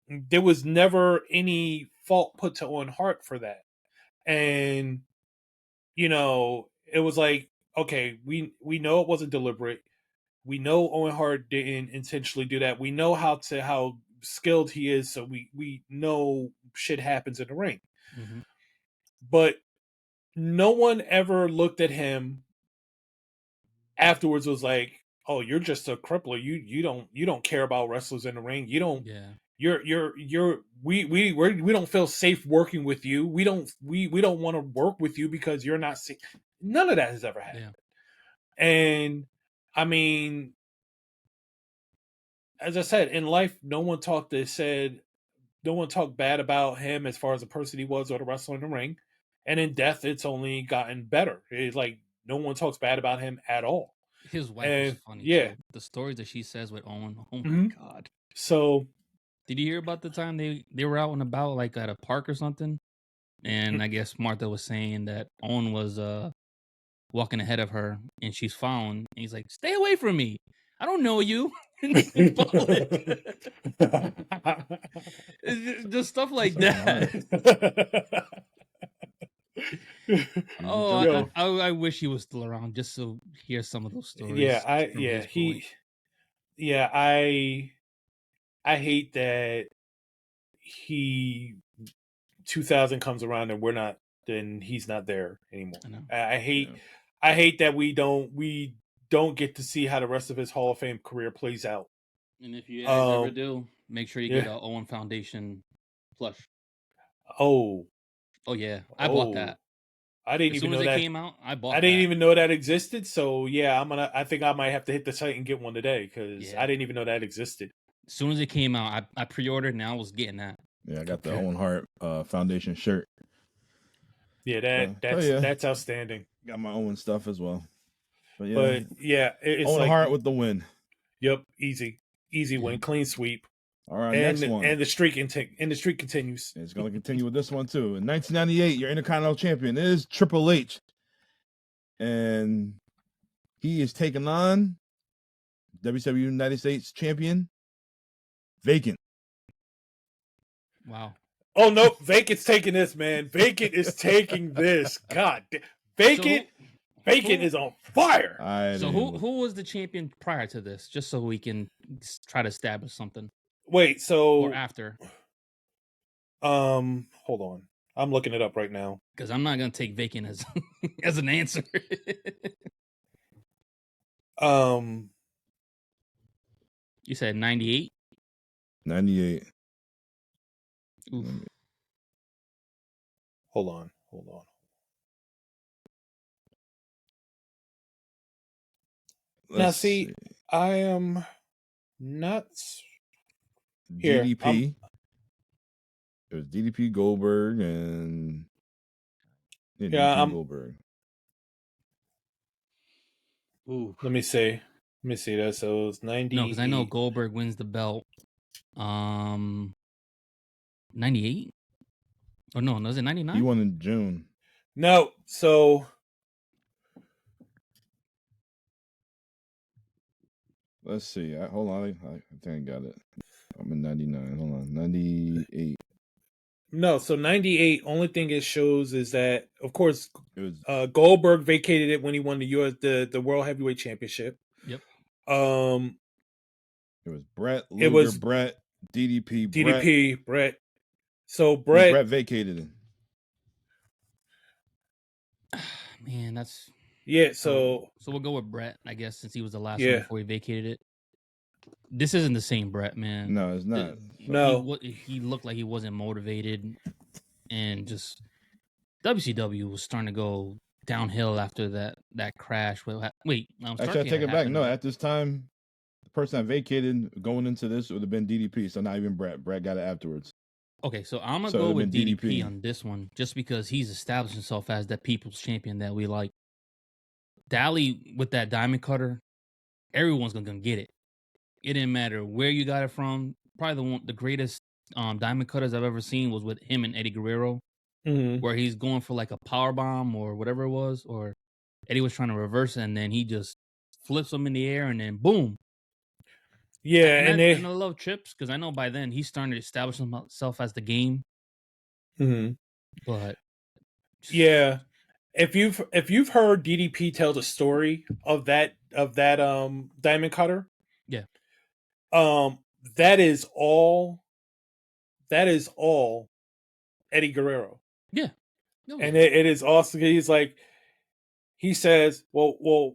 there was never any fault put to Owen Hart for that. And, it was like, okay, we know it wasn't deliberate. We know Owen Hart didn't intentionally do that. We know how skilled he is, so we know shit happens in the ring. Mm-hmm. But no one ever looked at him afterwards was like, "Oh, you're just a crippler. You don't care about wrestlers in the ring. You we don't feel safe working with you. We don't want to work with you because you're not safe. None of that has ever happened. Yeah. And I mean, as I said, in life, no one talked bad about him as far as the person he was or the wrestler in the ring. And in death, it's only gotten better. It's like no one talks bad about him at all. His wife is funny too. The stories that she says with Owen, oh my god. So did you hear about the time they were out and about, like at a park or something? And I guess Martha was saying that Owen was walking ahead of her and she's following. And he's like, "Stay away from me. I don't know you." Just stuff like that. Oh, I wish he was still around just to hear some of those stories. I hate that 2000 comes around and he's not there anymore. I hate that we don't get to see how the rest of his Hall of Fame career plays out. And if you guys ever do, make sure you get an Owen Foundation plush. Oh yeah, I bought that. I didn't even know that came out. I didn't even know that existed. So yeah, I think I might have to hit the site and get one today because I didn't even know that existed. As soon as it came out, I pre-ordered and I was getting that. Yeah, I got the Owen Hart Foundation shirt. Yeah, that's outstanding. Got my Owen stuff as well. But it's Owen Hart with the win. Yep, easy win, clean sweep. All right, next one. And the streak continues. It's going to continue with this one too. In 1998, your Intercontinental Champion is Triple H, and he is taking on WCW United States Champion Vacant. Wow. Oh no, Vacant's taking this, man. Vacant is taking this. God, Vacant is on fire. So who was the champion prior to this? Just so we can try to establish something. Wait, so or after? Hold on. I'm looking it up right now because I'm not gonna take Vacant as as an answer. You said 98. 98. Oof. Hold on. Now, see, I am not here. DDP. It was DDP, Goldberg, and Goldberg. Ooh, let me see that. So it's 90. No, because I know Goldberg wins the belt. 98. Oh no, was it 99? He won in June. No, so. Let's see. Hold on. I think I got it. I'm in 99. Hold on. 98. No, so 98. Only thing it shows is that, of course, it was, Goldberg vacated it when he won the World Heavyweight Championship. Yep. It was Bret. Luger, Bret. DDP. Bret. So Bret vacated it. Man, that's. Yeah, so we'll go with Bret, I guess, since he was the last one before he vacated it. This isn't the same Bret, man. No, it's not. He looked like he wasn't motivated, and just WCW was starting to go downhill after that crash. Wait, actually, I take it back. No, at this time, the person that vacated going into this would have been DDP, so not even Bret. Bret got it afterwards. Okay, so I'm gonna go with DDP on this one, just because he's established himself as that people's champion that we like. Dally with that diamond cutter, everyone's gonna get it. It didn't matter where you got it from. Probably the greatest diamond cutters I've ever seen was with him and Eddie Guerrero, where he's going for like a power bomb or whatever it was, or Eddie was trying to reverse it, and then he just flips him in the air, and then boom. Yeah, and I love Trips because I know by then he's starting to establish himself as the game. But yeah. If you've heard DDP tell the story of that diamond cutter, that is all Eddie Guerrero. Yeah. And it is awesome. He says, well,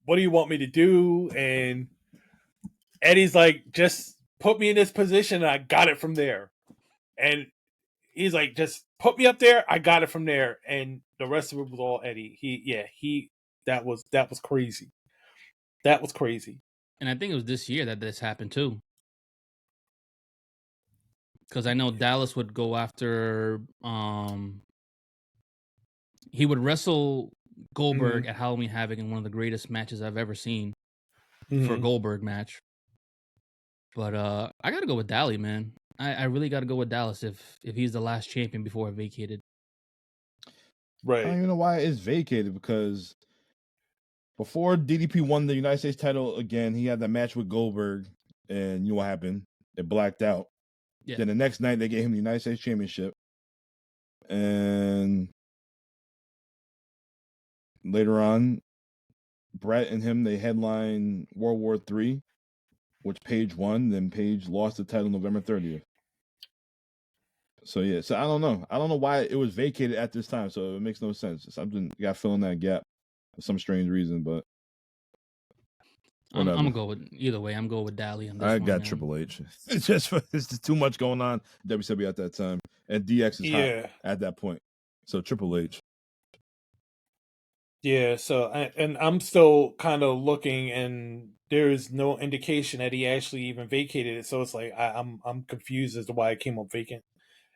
what do you want me to do? And Eddie's like, just put me in this position, and I got it from there. And he's like, just put me up there. I got it from there, and the rest of it was all Eddie. That was crazy. That was crazy. And I think it was this year that this happened too. Because I know Dallas would go after he would wrestle Goldberg at Halloween Havoc in one of the greatest matches I've ever seen for a Goldberg match. But I gotta go with Dally, man. I really gotta go with Dallas if he's the last champion before I vacated. Right. I don't even know why it's vacated, because before DDP won the United States title again, he had that match with Goldberg, and you know what happened? It blacked out. Yeah. Then the next night they gave him the United States Championship, and later on, Bret and him, they headlined World War III, which Page won. Then Page lost the title November 30th. So yeah, so I don't know. I don't know why it was vacated at this time. So it makes no sense. Something got to fill in that gap for some strange reason. But I'm gonna go with either way. I'm going with Dally on this. I got Triple H. It's just too much going on WCW at that time, and DX is hot at that point. So Triple H. Yeah. So and I'm still kind of looking, and there is no indication that he actually even vacated it. So it's like I'm confused as to why it came up vacant.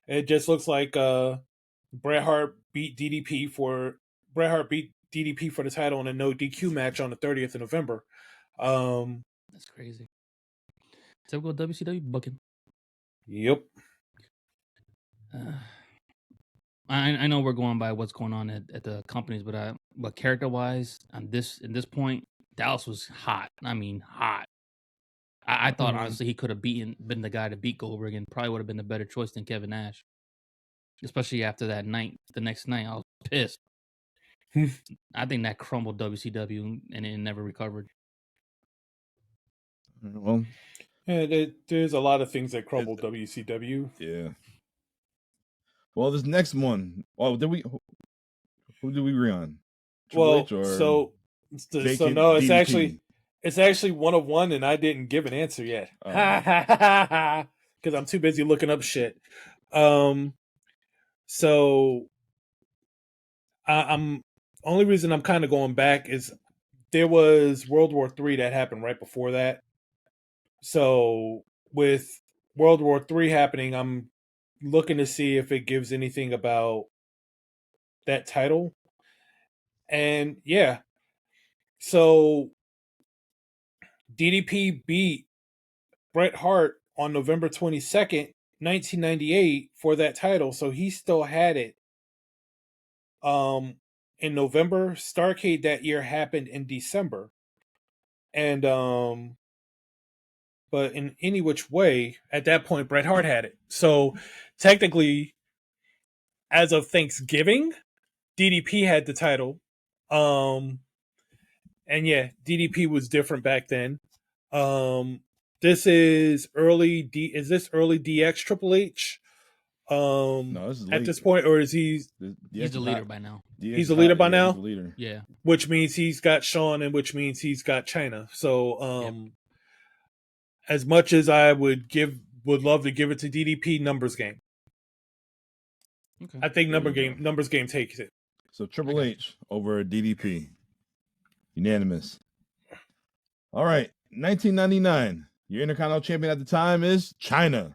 It just looks like Bret Hart beat DDP for the title in a no DQ match on the 30th of November. That's crazy. Typical WCW booking. Yep. I know we're going by what's going on at the companies, but character wise, in this point, Dallas was hot. I mean, hot. I thought honestly he could have been the guy to beat Goldberg, and probably would have been a better choice than Kevin Nash. Especially after that night, the next night, I was pissed. I think that crumbled WCW, and it never recovered. Well, yeah, there's a lot of things that crumbled WCW. Yeah. Well, this next one. Oh, who did we agree on? Triple H or so no, it's DDP? It's actually one of one, and I didn't give an answer yet because I'm too busy looking up shit. So I'm only reason I'm kind of going back is there was World War III that happened right before that. So with World War III happening, I'm looking to see if it gives anything about that title. And yeah, so DDP beat Bret Hart on November 22nd, 1998 for that title. So he still had it. In November, Starrcade that year happened in December. And but in any which way, at that point Bret Hart had it. So technically, as of Thanksgiving, DDP had the title. And yeah, DDP was different back then. This is early is this early DX Triple H? No, this is at this point, or is he's the leader by now? He's the leader by now. He's the leader. Yeah. Which means he's got Shawn, and which means he's got China. So as much as I would love to give it to DDP, numbers game. Okay. I think numbers game takes it. So Triple H over DDP. Unanimous. All right. 1999. Your Intercontinental Champion at the time is China.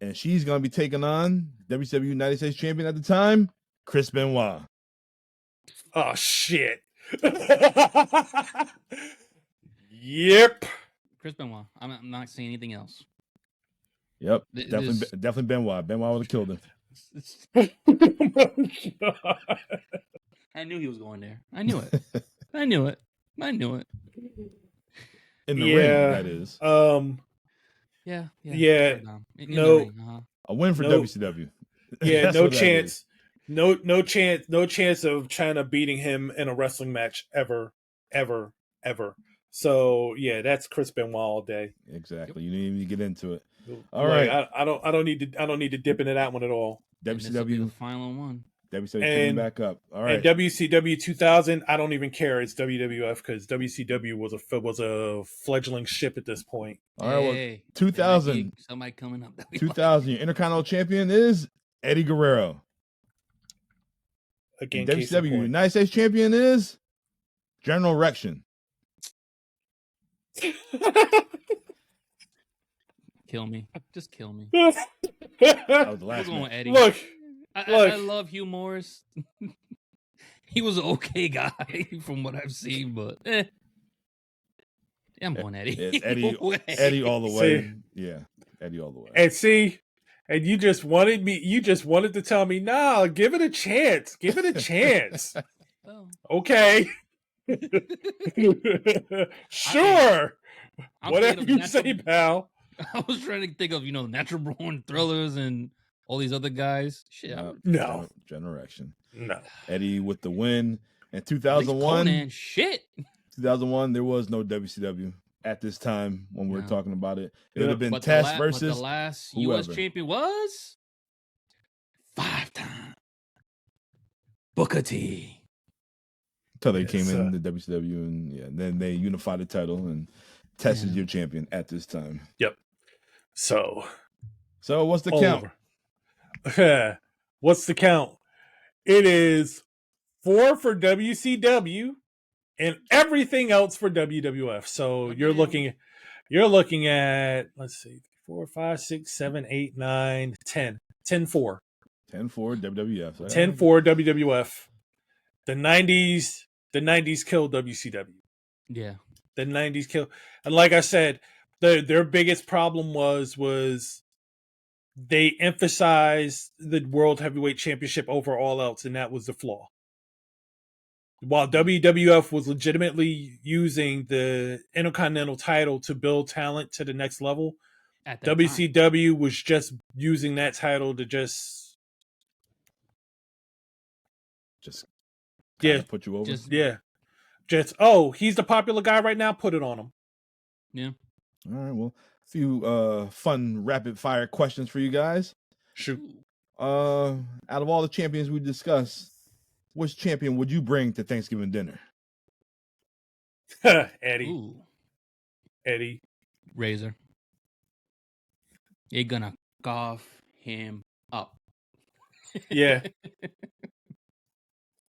And she's going to be taking on WCW United States Champion at the time, Chris Benoit. Oh, shit. Yep. Chris Benoit. I'm not saying anything else. Yep. Definitely Benoit. Benoit would have killed him. I knew he was going there. I knew it. I knew it. In the ring, that is. Yeah. No. A win for WCW. Yeah, no chance. No chance of China beating him in a wrestling match ever. So yeah, that's Chris Benoit all day. Exactly. You didn't even get into it. All right. I don't need to dip into that one at all. WCW the final one. WCW picking back up. All right. And WCW 2000, I don't even care. It's WWF because WCW was a fledgling ship at this point. All right. Well, Hey, 2000. Somebody coming up. 2000. Your Intercontinental Champion is Eddie Guerrero. Again, WCW United States Champion is General Erection. Kill me. Just kill me. That was the last one. Eddie. Look. I love Hugh Morris. He was an okay guy from what I've seen, but yeah, I'm going Eddie. It's Eddie all the way. See? Yeah, Eddie all the way. And see, and you just wanted to tell me, nah, give it a chance. Give it a chance. Oh. Okay. Sure. Whatever you say, pal. I was trying to think of, Natural Born Thrillers and all these other guys. Shit. No. Generation. No. Eddie with the win. In 2001. Conan, shit. 2001, there was no WCW at this time when we were talking about it. It would have been Test versus. But the last U.S. champion was 5-time Booker T. Until they came in the WCW and then they unified the title and Test is your champion at this time. Yep. So what's the count? What's the count? It is 4 for WCW and everything else for WWF. So you're looking at, let's see, 4, 5, 6, 7, 8, 9, 10. 10-4. 10-4 WWF. 10-4 WWF. The 90s killed WCW. Yeah. The 90s killed. And like I said, their biggest problem was they emphasized the World Heavyweight Championship over all else, and that was the flaw. While WWF was legitimately using the Intercontinental title to build talent to the next level, WCW was just using that title to just put you over. He's the popular guy right now. Put it on him. Yeah. All right. Well, a few fun rapid fire questions for you guys. Shoot. Out of all the champions we discussed, which champion would you bring to Thanksgiving dinner? Eddie. Ooh. Eddie. Razor. You're gonna cough him up. Yeah.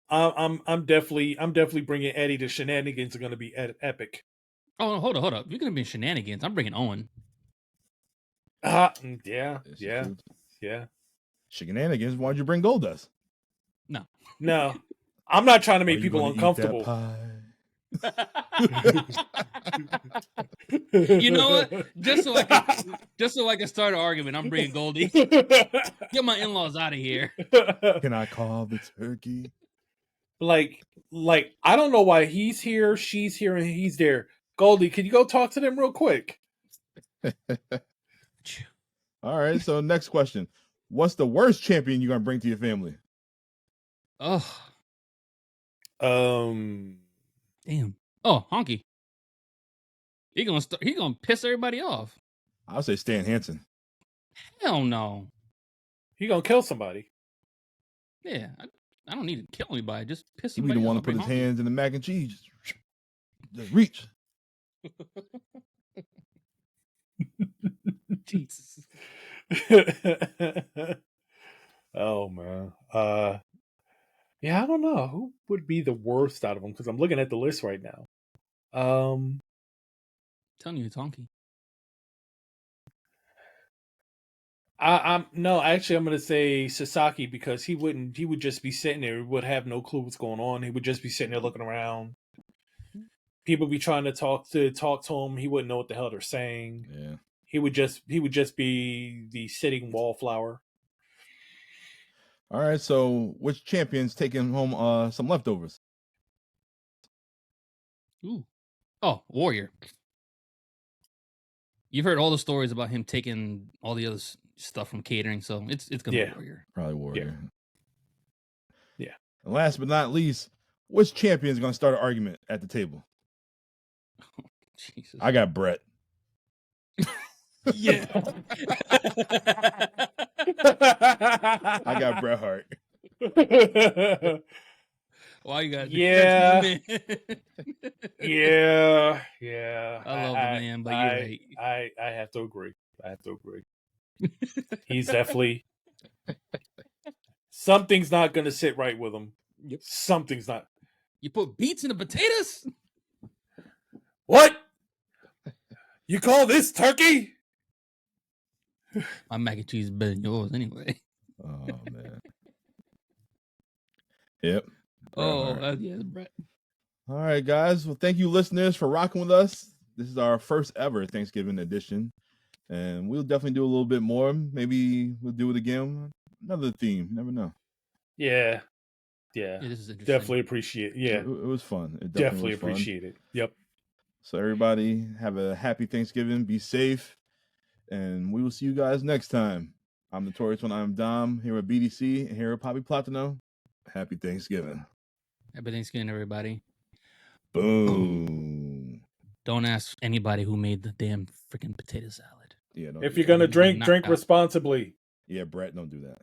I'm definitely bringing Eddie. The shenanigans are going to be epic. Oh, hold up! You're going to be shenanigans. I'm bringing Owen. Yeah. Shenanigans. Why'd you bring Goldust? No. I'm not trying to make people uncomfortable. You know what? Just so I can start an argument, I'm bringing Goldie. Get my in-laws out of here. Can I call the turkey? Like I don't know why he's here, she's here, and he's there. Goldie, can you go talk to them real quick? All right. So next question: what's the worst champion you're gonna bring to your family? Oh. Damn. Oh, Honky. He gonna piss everybody off. I'll say Stan Hansen. Hell no. He gonna kill somebody. Yeah, I don't need to kill anybody. Just piss He somebody be the off. one to put his hands in the mac and cheese. Just reach. Jesus. Oh man. Yeah, I don't know who would be the worst out of them because I'm looking at the list right now. Telling you, it's Honky. I'm going to say Sasaki because he would just be sitting there, would have no clue what's going on. He would just be sitting there looking around. People be trying to talk to him. He wouldn't know what the hell they're saying. Yeah. He would just be the sitting wallflower. All right, so which champion's taking home some leftovers? Ooh. Oh, Warrior. You've heard all the stories about him taking all the other stuff from catering, so it's gonna be Warrior. Probably Warrior. Yeah. And last but not least, which champion's gonna start an argument at the table? Oh, Jesus. I got Bret. Yeah. I got Bret Hart. Why you got Yeah. man? Yeah. I love the man, but you're right. I have to agree. He's definitely something's not gonna sit right with him. Yep. Something's not. You put beets in the potatoes? What? You call this turkey? My mac and cheese is better than yours anyway. Oh man. Yep. Yeah, Bret. All right, guys. Well, thank you, listeners, for rocking with us. This is our first ever Thanksgiving edition, and we'll definitely do a little bit more. Maybe we'll do it again. Another theme. You never know. Yeah. This is interesting. Definitely appreciate. Yeah, it was fun. It definitely was fun. appreciate it. Yep. So everybody, have a happy Thanksgiving. Be safe, and we will see you guys next time. I'm Notorious One. I'm Dom here with BDC and here with Poppy Platino. Happy Thanksgiving. Happy Thanksgiving, everybody. Boom. Don't ask anybody who made the damn freaking potato salad. Yeah. If you're gonna drink, drink responsibly. Yeah, Bret, don't do that.